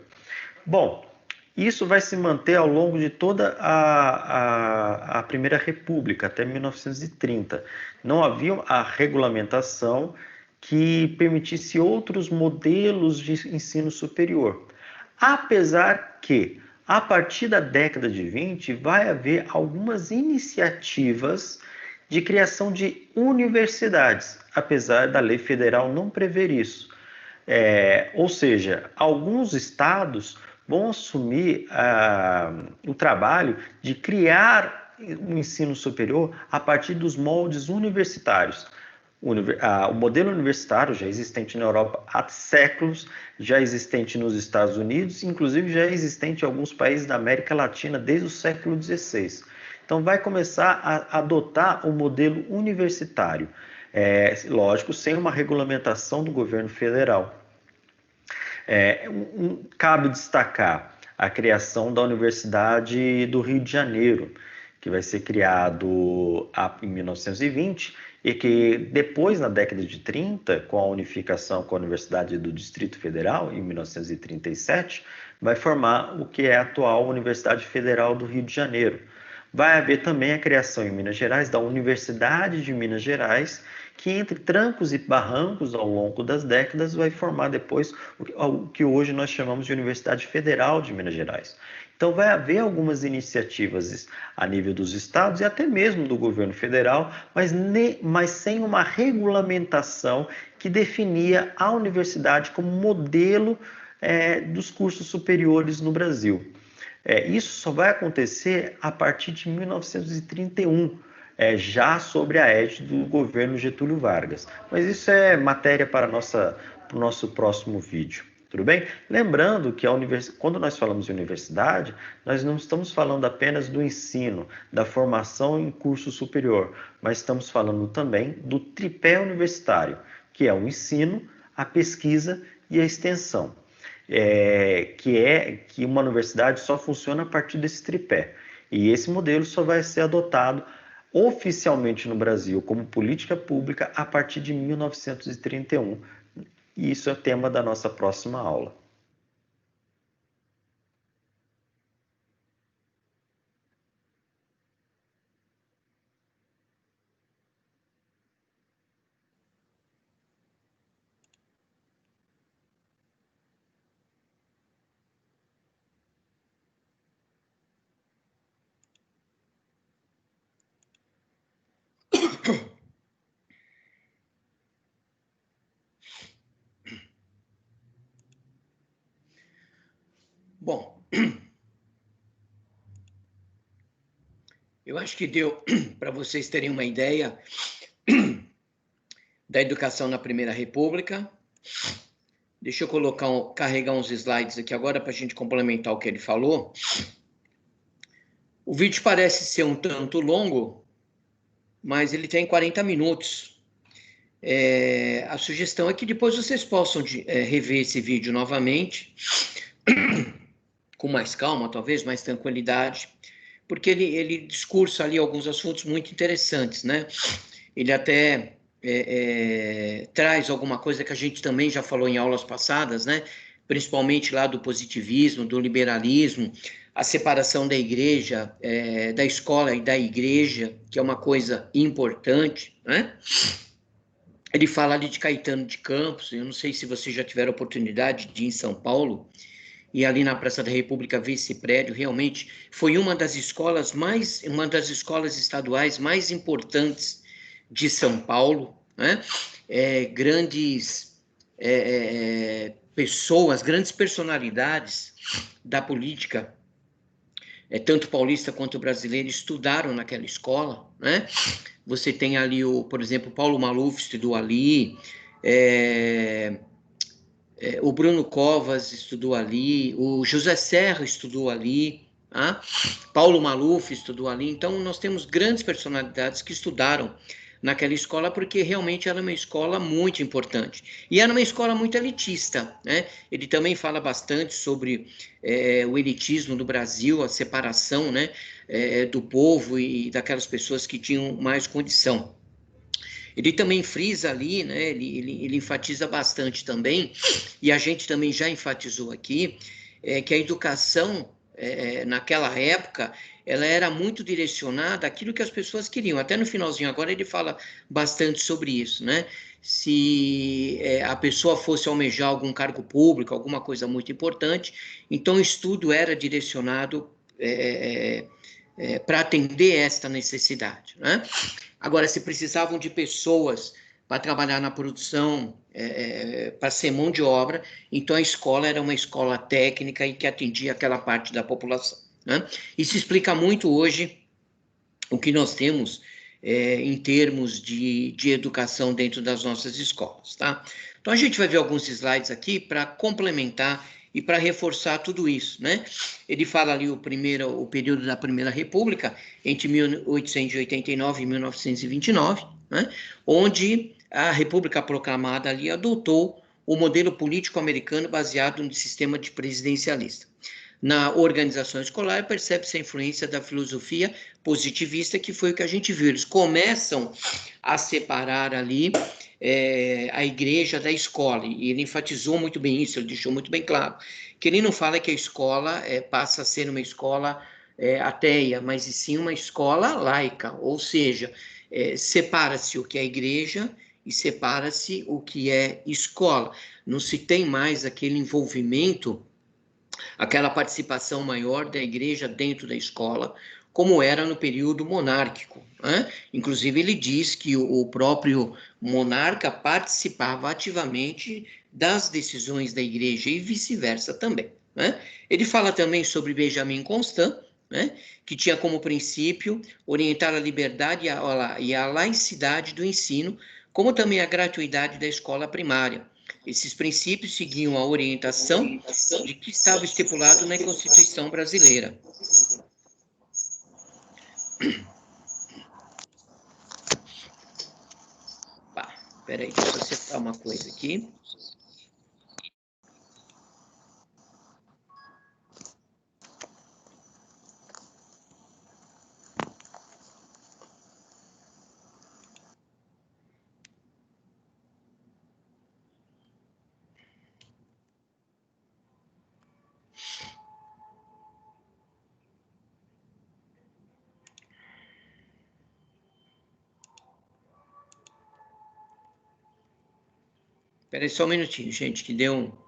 Speaker 5: Bom, isso vai se manter ao longo de toda a Primeira República, até 1930. Não havia a regulamentação que permitisse outros modelos de ensino superior. Apesar que, a partir da década de 20, vai haver algumas iniciativas de criação de universidades, apesar da lei federal não prever isso. Ou seja, alguns estados vão assumir o trabalho de criar um ensino superior a partir dos moldes universitários. O modelo universitário já existente na Europa há séculos, já existente nos Estados Unidos, inclusive já existente em alguns países da América Latina desde o século XVI. Então vai começar a adotar o modelo universitário, lógico, sem uma regulamentação do governo federal. Cabe destacar a criação da Universidade do Rio de Janeiro, que vai ser criado em 1920 e que depois, na década de 30, com a unificação com a Universidade do Distrito Federal, em 1937, vai formar o que é a atual Universidade Federal do Rio de Janeiro. Vai haver também a criação em Minas Gerais da Universidade de Minas Gerais, que entre trancos e barrancos ao longo das décadas vai formar depois o que hoje nós chamamos de Universidade Federal de Minas Gerais. Então vai haver algumas iniciativas a nível dos estados e até mesmo do governo federal, mas sem uma regulamentação que definia a universidade como modelo dos cursos superiores no Brasil. Isso só vai acontecer a partir de 1931, já sobre a égide do governo Getúlio Vargas. Mas isso é matéria para o nosso próximo vídeo. Tudo bem? Lembrando que quando nós falamos de universidade, nós não estamos falando apenas do ensino, da formação em curso superior, mas estamos falando também do tripé universitário, que é o ensino, a pesquisa e a extensão. Que uma universidade só funciona a partir desse tripé. E esse modelo só vai ser adotado oficialmente no Brasil como política pública a partir de 1931. E isso é o tema da nossa próxima aula.
Speaker 2: Bom, eu acho que deu para vocês terem uma ideia da educação na Primeira República. Deixa eu carregar uns slides aqui agora para a gente complementar o que ele falou. O vídeo parece ser um tanto longo, mas ele tem 40 minutos. A sugestão é que depois vocês possam rever esse vídeo novamente, com mais calma, talvez, mais tranquilidade, porque ele discursa ali alguns assuntos muito interessantes, né? Ele até traz alguma coisa que a gente também já falou em aulas passadas, né? principalmente lá do positivismo, do liberalismo, a separação da igreja, da escola e da igreja, que é uma coisa importante, né? Ele fala ali de Caetano de Campos, eu não sei se vocês já tiveram a oportunidade de ir em São Paulo, e ali na Praça da República ver esse prédio, realmente foi uma das escolas estaduais mais importantes de São Paulo, né? Grandes pessoas, grandes personalidades da política, tanto paulista quanto brasileira, estudaram naquela escola, né? Você tem ali, por exemplo, Paulo Maluf estudou ali, o Bruno Covas estudou ali, o José Serra estudou ali, tá? Paulo Maluf estudou ali. Então, nós temos grandes personalidades que estudaram naquela escola, porque realmente era uma escola muito importante. E era uma escola muito elitista, né? Ele também fala bastante sobre o elitismo do Brasil, a separação, né, do povo e daquelas pessoas que tinham mais condição. Ele também frisa ali, né? Ele enfatiza bastante também, e a gente também já enfatizou aqui, que a educação, naquela época, ela era muito direcionada àquilo que as pessoas queriam. Até no finalzinho agora ele fala bastante sobre isso, né? Se a pessoa fosse almejar algum cargo público, alguma coisa muito importante, então o estudo era direcionado para atender esta necessidade, né? Agora, se precisavam de pessoas para trabalhar na produção, para ser mão de obra, então a escola era uma escola técnica e que atendia aquela parte da população, né? Isso explica muito hoje o que nós temos em termos de educação dentro das nossas escolas, tá? Então, a gente vai ver alguns slides aqui para complementar e para reforçar tudo isso, né? Ele fala ali o período da Primeira República, entre 1889 e 1929, né? Onde a República Proclamada ali adotou o modelo político americano baseado no sistema de presidencialista. Na organização escolar, percebe-se a influência da filosofia positivista, que foi o que a gente viu. Eles começam a separar ali a igreja da escola, e ele enfatizou muito bem isso, ele deixou muito bem claro, que ele não fala que a escola passa a ser uma escola ateia, mas sim uma escola laica, ou seja, separa-se o que é igreja e separa-se o que é escola. Não se tem mais aquele envolvimento, aquela participação maior da igreja dentro da escola, como era no período monárquico, né? Inclusive, ele diz que o próprio monarca participava ativamente das decisões da igreja e vice-versa também, né? Ele fala também sobre Benjamin Constant, né, que tinha como princípio orientar a liberdade e a laicidade do ensino, como também a gratuidade da escola primária. Esses princípios seguiam a orientação de que estava estipulado na Constituição brasileira. Espera aí, deixa eu acertar uma coisa aqui. Espera aí só um minutinho, gente, que deu um...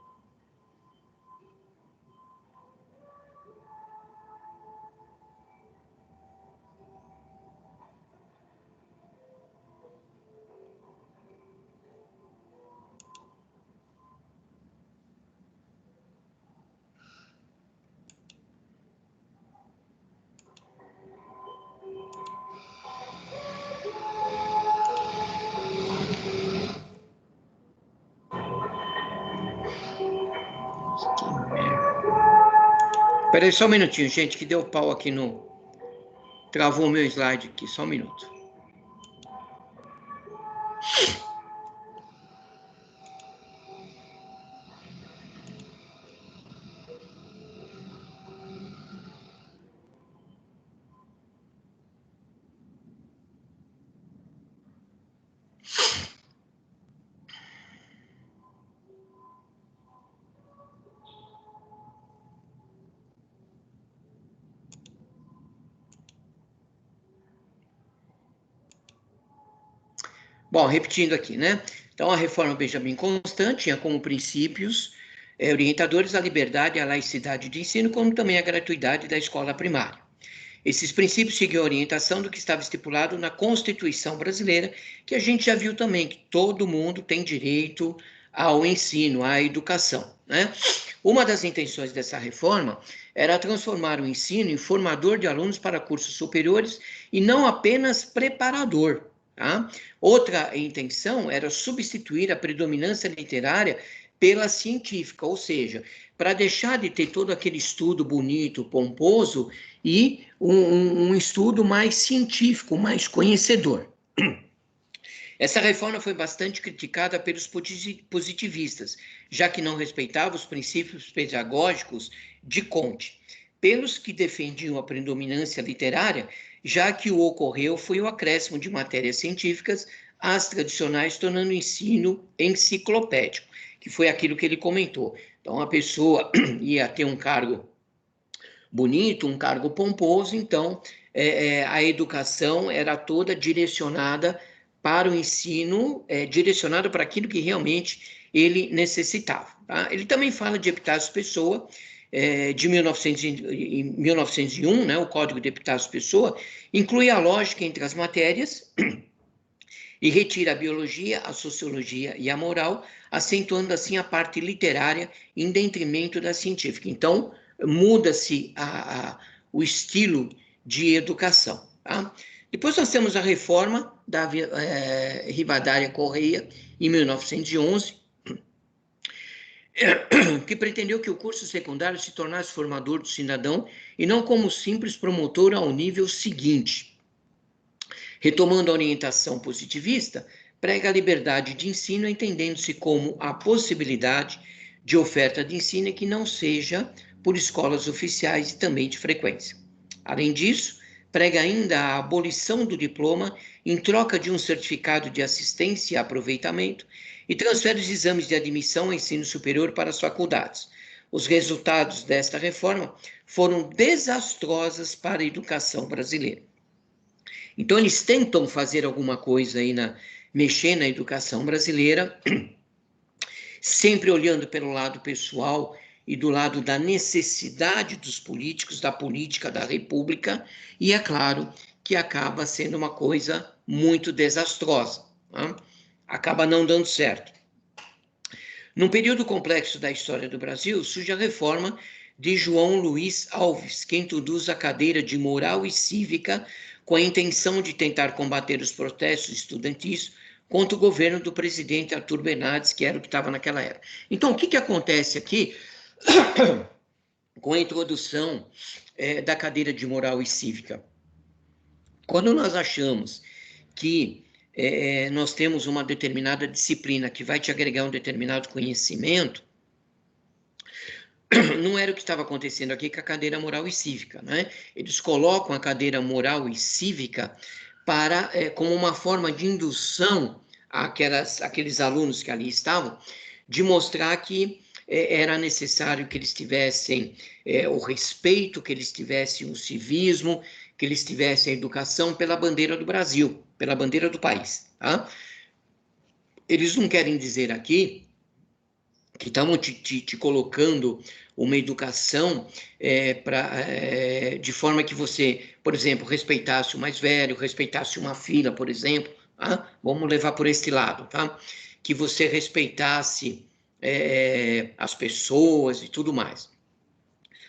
Speaker 2: Espera aí só um minutinho, gente, que deu pau aqui no... Travou o meu slide aqui, só um minuto. Bom, repetindo aqui, né? Então, a reforma Benjamin Constant tinha como princípios orientadores a liberdade e a laicidade de ensino, como também a gratuidade da escola primária. Esses princípios seguiam a orientação do que estava estipulado na Constituição brasileira, que a gente já viu também, que todo mundo tem direito ao ensino, à educação, né? Uma das intenções dessa reforma era transformar o ensino em formador de alunos para cursos superiores e não apenas preparador, tá? Outra intenção era substituir a predominância literária pela científica, ou seja, para deixar de ter todo aquele estudo bonito, pomposo, e um estudo mais científico, mais conhecedor. Essa reforma foi bastante criticada pelos positivistas, já que não respeitava os princípios pedagógicos de Comte, pelos que defendiam a predominância literária, já que o ocorreu foi o acréscimo de matérias científicas às tradicionais, tornando o ensino enciclopédico, que foi aquilo que ele comentou. Então, a pessoa ia ter um cargo bonito, um cargo pomposo, então a educação era toda direcionada para o ensino, direcionada para aquilo que realmente ele necessitava. Tá? Ele também fala de Epitácio Pessoa, de 1901, né, o Código de Epitácio Pessoa, inclui a lógica entre as matérias e retira a biologia, a sociologia e a moral, acentuando assim a parte literária em detrimento da científica. Então, muda-se o estilo de educação. Tá? Depois nós temos a reforma da Rivadavia Correia, em 1911, que pretendeu que o curso secundário se tornasse formador do cidadão e não como simples promotor ao nível seguinte. Retomando a orientação positivista, prega a liberdade de ensino, entendendo-se como a possibilidade de oferta de ensino que não seja por escolas oficiais e também de frequência. Além disso, prega ainda a abolição do diploma em troca de um certificado de assistência e aproveitamento e transfere os exames de admissão ao ensino superior para as faculdades. Os resultados desta reforma foram desastrosos para a educação brasileira. Então, eles tentam fazer alguma coisa aí, mexer na educação brasileira, sempre olhando pelo lado pessoal e do lado da necessidade dos políticos, da política da República, e é claro que acaba sendo uma coisa muito desastrosa, tá? Acaba não dando certo. Num período complexo da história do Brasil, surge a reforma de João Luiz Alves, que introduz a cadeira de Moral e Cívica com a intenção de tentar combater os protestos estudantis contra o governo do presidente Arthur Bernardes, que era o que estava naquela época. Então, o que acontece aqui com a introdução da cadeira de Moral e Cívica? Quando nós achamos que nós temos uma determinada disciplina que vai te agregar um determinado conhecimento, não era o que estava acontecendo aqui com a cadeira moral e cívica, né? Eles colocam a cadeira moral e cívica como uma forma de indução àqueles alunos que ali estavam, de mostrar que era necessário que eles tivessem o respeito, que eles tivessem o civismo, que eles tivessem a educação pela bandeira do Brasil, pela bandeira do país. Tá? Eles não querem dizer aqui que estamos te colocando uma educação de forma que você, por exemplo, respeitasse o mais velho, respeitasse uma fila, por exemplo, tá? Vamos levar por esse lado, tá? Que você respeitasse as pessoas e tudo mais.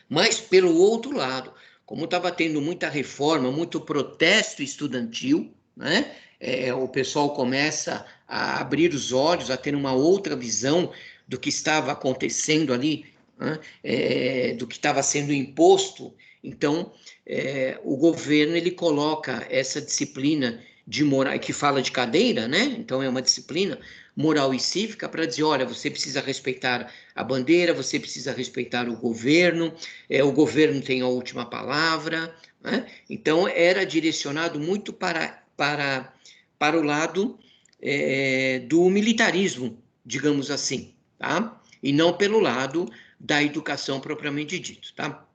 Speaker 2: Mas, pelo outro lado, como estava tendo muita reforma, muito protesto estudantil, né? O pessoal começa a abrir os olhos, a ter uma outra visão do que estava acontecendo ali, né? Do que estava sendo imposto. Então, o governo ele coloca essa disciplina de moral, que fala de cadeira, né? Então, é uma disciplina moral e cívica para dizer, olha, você precisa respeitar a bandeira, você precisa respeitar o governo tem a última palavra, né? Então, era direcionado muito para o lado do militarismo, digamos assim, tá? E não pelo lado da educação propriamente dito, tá?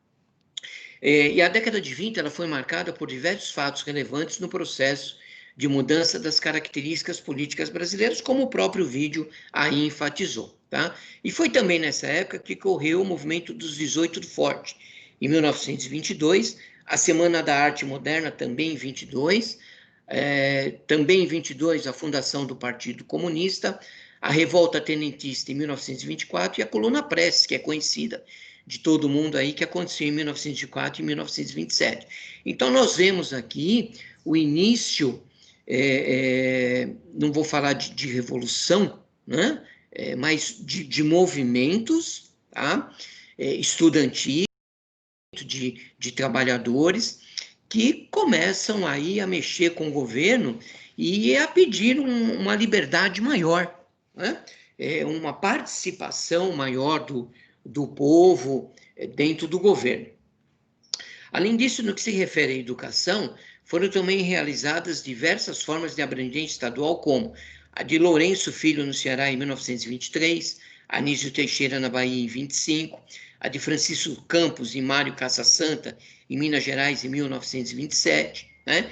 Speaker 2: E a década de 20 ela foi marcada por diversos fatos relevantes no processo de mudança das características políticas brasileiras, como o próprio vídeo aí enfatizou. Tá? E foi também nessa época que ocorreu o movimento dos 18 do Forte, em 1922, a Semana da Arte Moderna, também em 22, também em 22, a fundação do Partido Comunista, a Revolta Tenentista em 1924 e a Coluna Prestes, que é conhecida de todo mundo aí, que aconteceu em 1924 e 1927. Então, nós vemos aqui o início, não vou falar de revolução, né? Mas de movimentos, tá? Estudantis, de trabalhadores, que começam aí a mexer com o governo e a pedir uma liberdade maior, né? Uma participação maior do povo dentro do governo. Além disso, no que se refere à educação, foram também realizadas diversas formas de abrangência estadual, como a de Lourenço Filho no Ceará em 1923, Anísio Teixeira na Bahia em 25, a de Francisco Campos e Mário Caça Santa em Minas Gerais em 1927, né?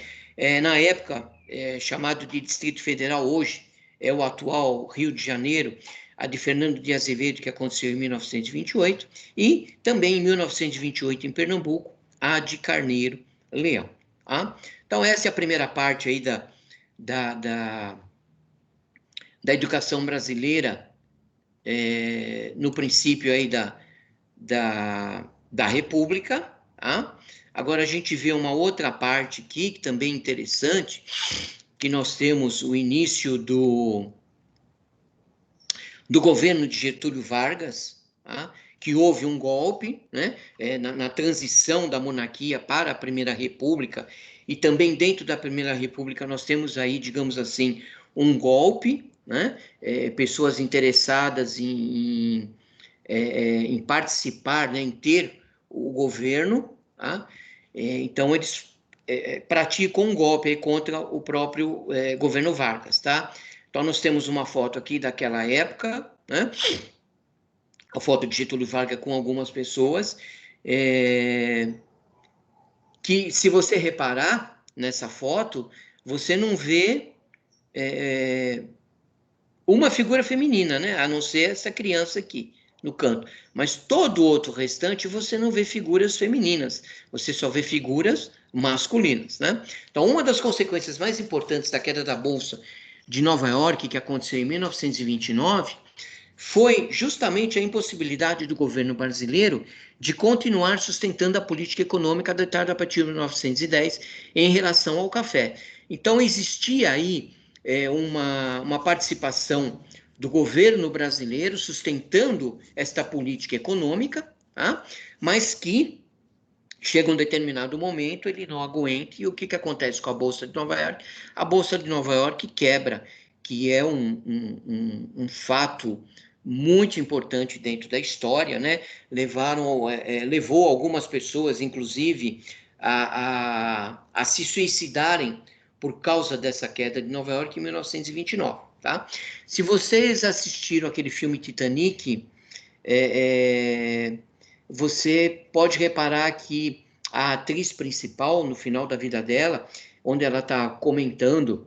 Speaker 2: Na época, chamado de Distrito Federal, hoje é o atual Rio de Janeiro, a de Fernando de Azevedo, que aconteceu em 1928, e também em 1928 em Pernambuco, a de Carneiro Leão. Tá? Então, essa é a primeira parte aí da educação brasileira, no princípio aí da República. Tá? Agora, a gente vê uma outra parte aqui, que também é interessante, que nós temos o início do governo de Getúlio Vargas, tá? Que houve um golpe, né? Na transição da monarquia para a Primeira República, e também dentro da Primeira República nós temos aí, digamos assim, um golpe, né? Pessoas interessadas em participar, né? Em ter o governo, tá? Então eles praticam um golpe aí contra o próprio governo Vargas, tá? Então nós temos uma foto aqui daquela época, né? A foto de Getúlio Vargas com algumas pessoas, que, se você reparar nessa foto, você não vê uma figura feminina, né? A não ser essa criança aqui no canto. Mas todo o outro restante você não vê figuras femininas, você só vê figuras masculinas, né? Então, uma das consequências mais importantes da queda da Bolsa de Nova York, que aconteceu em 1929, foi justamente a impossibilidade do governo brasileiro de continuar sustentando a política econômica adotada a partir de 1910 em relação ao café. Então, existia aí uma participação do governo brasileiro sustentando esta política econômica, tá? Mas que chega um determinado momento, ele não aguenta, e o que acontece com a Bolsa de Nova York? A Bolsa de Nova York quebra, que é um fato muito importante dentro da história, né? Levou algumas pessoas, inclusive, a se suicidarem por causa dessa queda de Nova York em 1929, tá? Se vocês assistiram aquele filme Titanic, você pode reparar que a atriz principal, no final da vida dela, onde ela está comentando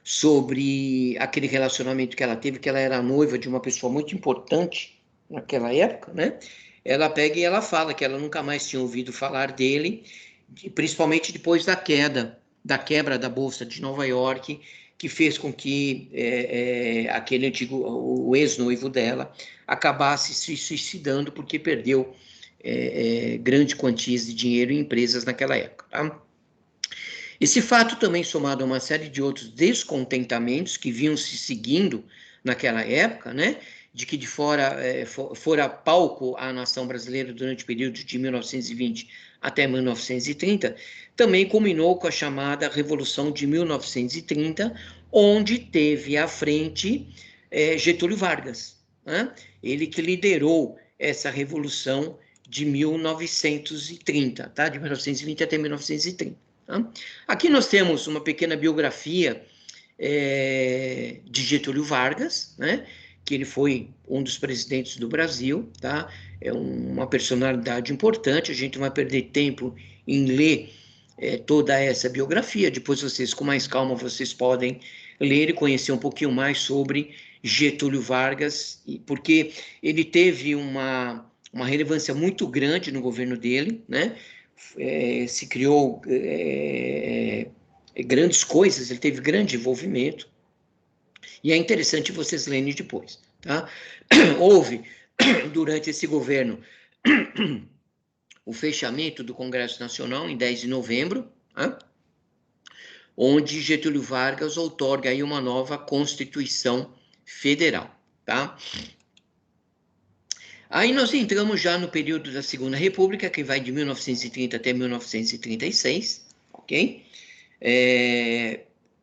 Speaker 2: sobre aquele relacionamento que ela teve, que ela era noiva de uma pessoa muito importante naquela época, né? Ela pega e ela fala que ela nunca mais tinha ouvido falar dele, principalmente depois da quebra da Bolsa de Nova York, que fez com que aquele antigo, o ex-noivo dela, acabasse se suicidando porque perdeu grandes quantias de dinheiro em empresas naquela época, tá? Esse fato também, somado a uma série de outros descontentamentos que vinham se seguindo naquela época, né, de que de fora palco a nação brasileira durante o período de 1920 até 1930, também culminou com a chamada Revolução de 1930, onde teve à frente Getúlio Vargas, né? Ele que liderou essa Revolução de 1930, tá? De 1920 até 1930. Tá? Aqui nós temos uma pequena biografia de Getúlio Vargas, né? Que ele foi um dos presidentes do Brasil, tá? É uma personalidade importante, a gente não vai perder tempo em ler toda essa biografia. Depois vocês, com mais calma, vocês podem ler e conhecer um pouquinho mais sobre Getúlio Vargas, porque ele teve uma relevância muito grande no governo dele, né? Se criou grandes coisas, ele teve grande envolvimento, e é interessante vocês lerem depois, tá? Houve, durante esse governo, o fechamento do Congresso Nacional em 10 de novembro, tá? Onde Getúlio Vargas outorga aí uma nova Constituição Federal, tá? Aí nós entramos já no período da Segunda República, que vai de 1930 até 1936, ok?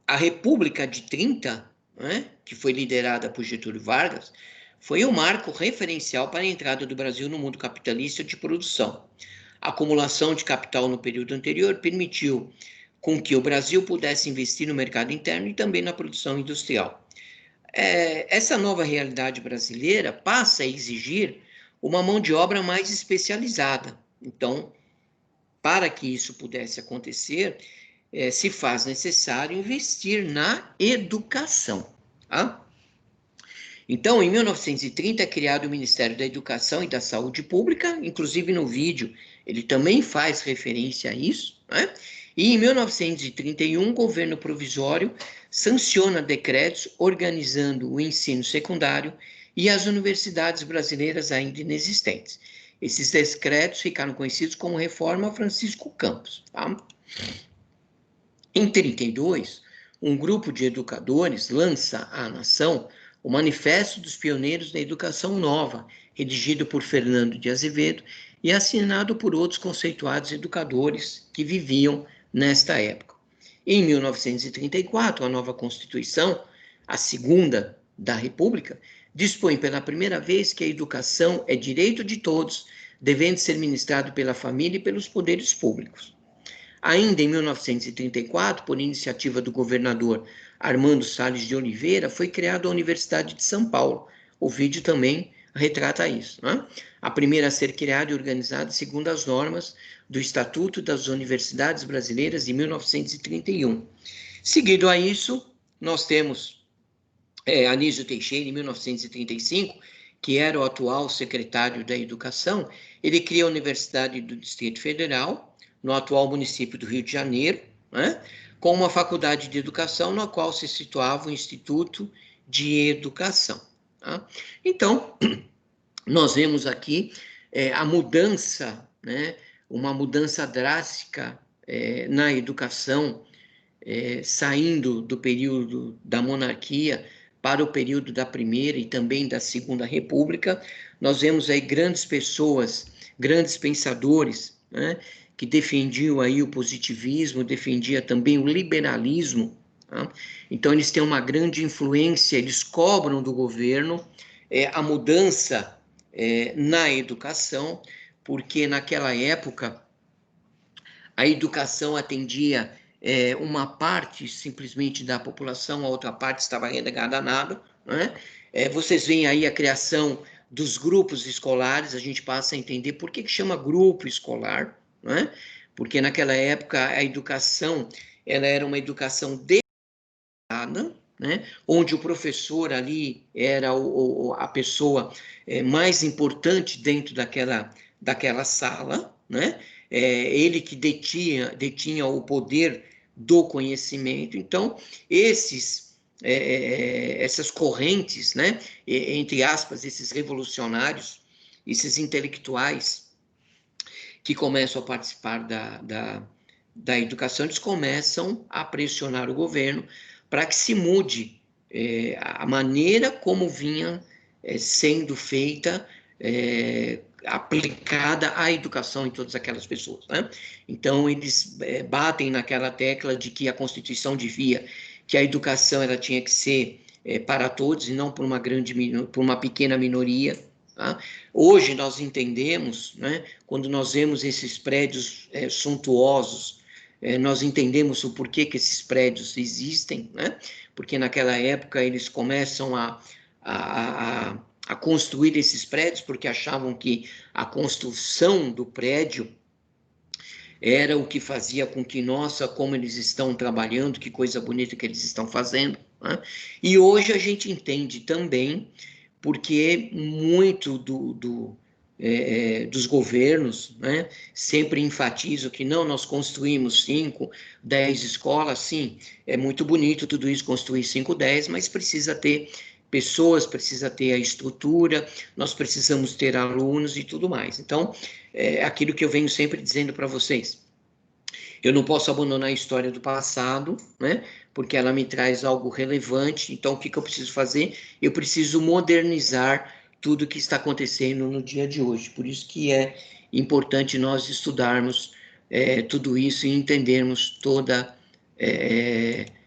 Speaker 2: A República de 30, né, que foi liderada por Getúlio Vargas, foi o marco referencial para a entrada do Brasil no mundo capitalista de produção. A acumulação de capital no período anterior permitiu com que o Brasil pudesse investir no mercado interno e também na produção industrial. Essa nova realidade brasileira passa a exigir uma mão de obra mais especializada. Então, para que isso pudesse acontecer, se faz necessário investir na educação. Tá? Então, em 1930, é criado o Ministério da Educação e da Saúde Pública, inclusive no vídeo ele também faz referência a isso, né? E em 1931, o governo provisório sanciona decretos organizando o ensino secundário e as universidades brasileiras ainda inexistentes. Esses decretos ficaram conhecidos como Reforma Francisco Campos. Tá? Em 32, um grupo de educadores lança à nação o Manifesto dos Pioneiros da Educação Nova, redigido por Fernando de Azevedo e assinado por outros conceituados educadores que viviam nesta época. Em 1934, a nova Constituição, a segunda da República, dispõe pela primeira vez que a educação é direito de todos, devendo ser ministrado pela família e pelos poderes públicos. Ainda em 1934, por iniciativa do governador Armando Salles de Oliveira, foi criada a Universidade de São Paulo. O vídeo também retrata isso, né? A primeira a ser criada e organizada segundo as normas do Estatuto das Universidades Brasileiras de 1931. Seguido a isso, nós temos Anísio Teixeira, em 1935, que era o atual secretário da Educação. Ele cria a Universidade do Distrito Federal, no atual município do Rio de Janeiro, né, com uma faculdade de educação na qual se situava o Instituto de Educação. Tá? Então, nós vemos aqui a mudança, né, uma mudança drástica na educação, saindo do período da monarquia para o período da Primeira e também da Segunda República. Nós vemos aí grandes pessoas, grandes pensadores, né, que defendiam aí o positivismo, defendia também o liberalismo. Tá? Então, eles têm uma grande influência, eles cobram do governo a mudança na educação, porque naquela época a educação atendia uma parte simplesmente da população, a outra parte estava relegada a nada. Né? Vocês veem aí a criação dos grupos escolares, a gente passa a entender por que chama grupo escolar, né? Porque naquela época a educação ela era uma educação dedicada, né? Onde o professor ali era a pessoa mais importante dentro daquela sala, né? Ele que detinha o poder do conhecimento. Então, essas correntes, né? Entre aspas, esses revolucionários, esses intelectuais que começam a participar da educação, eles começam a pressionar o governo para que se mude a maneira como vinha sendo feita, aplicada a educação em todas aquelas pessoas. Né? Então, eles batem naquela tecla de que a Constituição dizia que a educação ela tinha que ser para todos e não por uma pequena minoria. Tá? Hoje nós entendemos, né, quando nós vemos esses prédios suntuosos, nós entendemos o porquê que esses prédios existem, né? Porque naquela época eles começam a construir esses prédios porque achavam que a construção do prédio era o que fazia com que, nossa, como eles estão trabalhando, que coisa bonita que eles estão fazendo, né? E hoje a gente entende também, porque muito dos governos, né, sempre enfatizam que não, nós construímos 5, 10 escolas, sim, é muito bonito tudo isso, construir 5, 10, mas precisa ter pessoas, precisa ter a estrutura, nós precisamos ter alunos e tudo mais. Então, é aquilo que eu venho sempre dizendo para vocês. Eu não posso abandonar a história do passado, né? Porque ela me traz algo relevante. Então, o que eu preciso fazer? Eu preciso modernizar tudo que está acontecendo no dia de hoje. Por isso que é importante nós estudarmos tudo isso e entendermos toda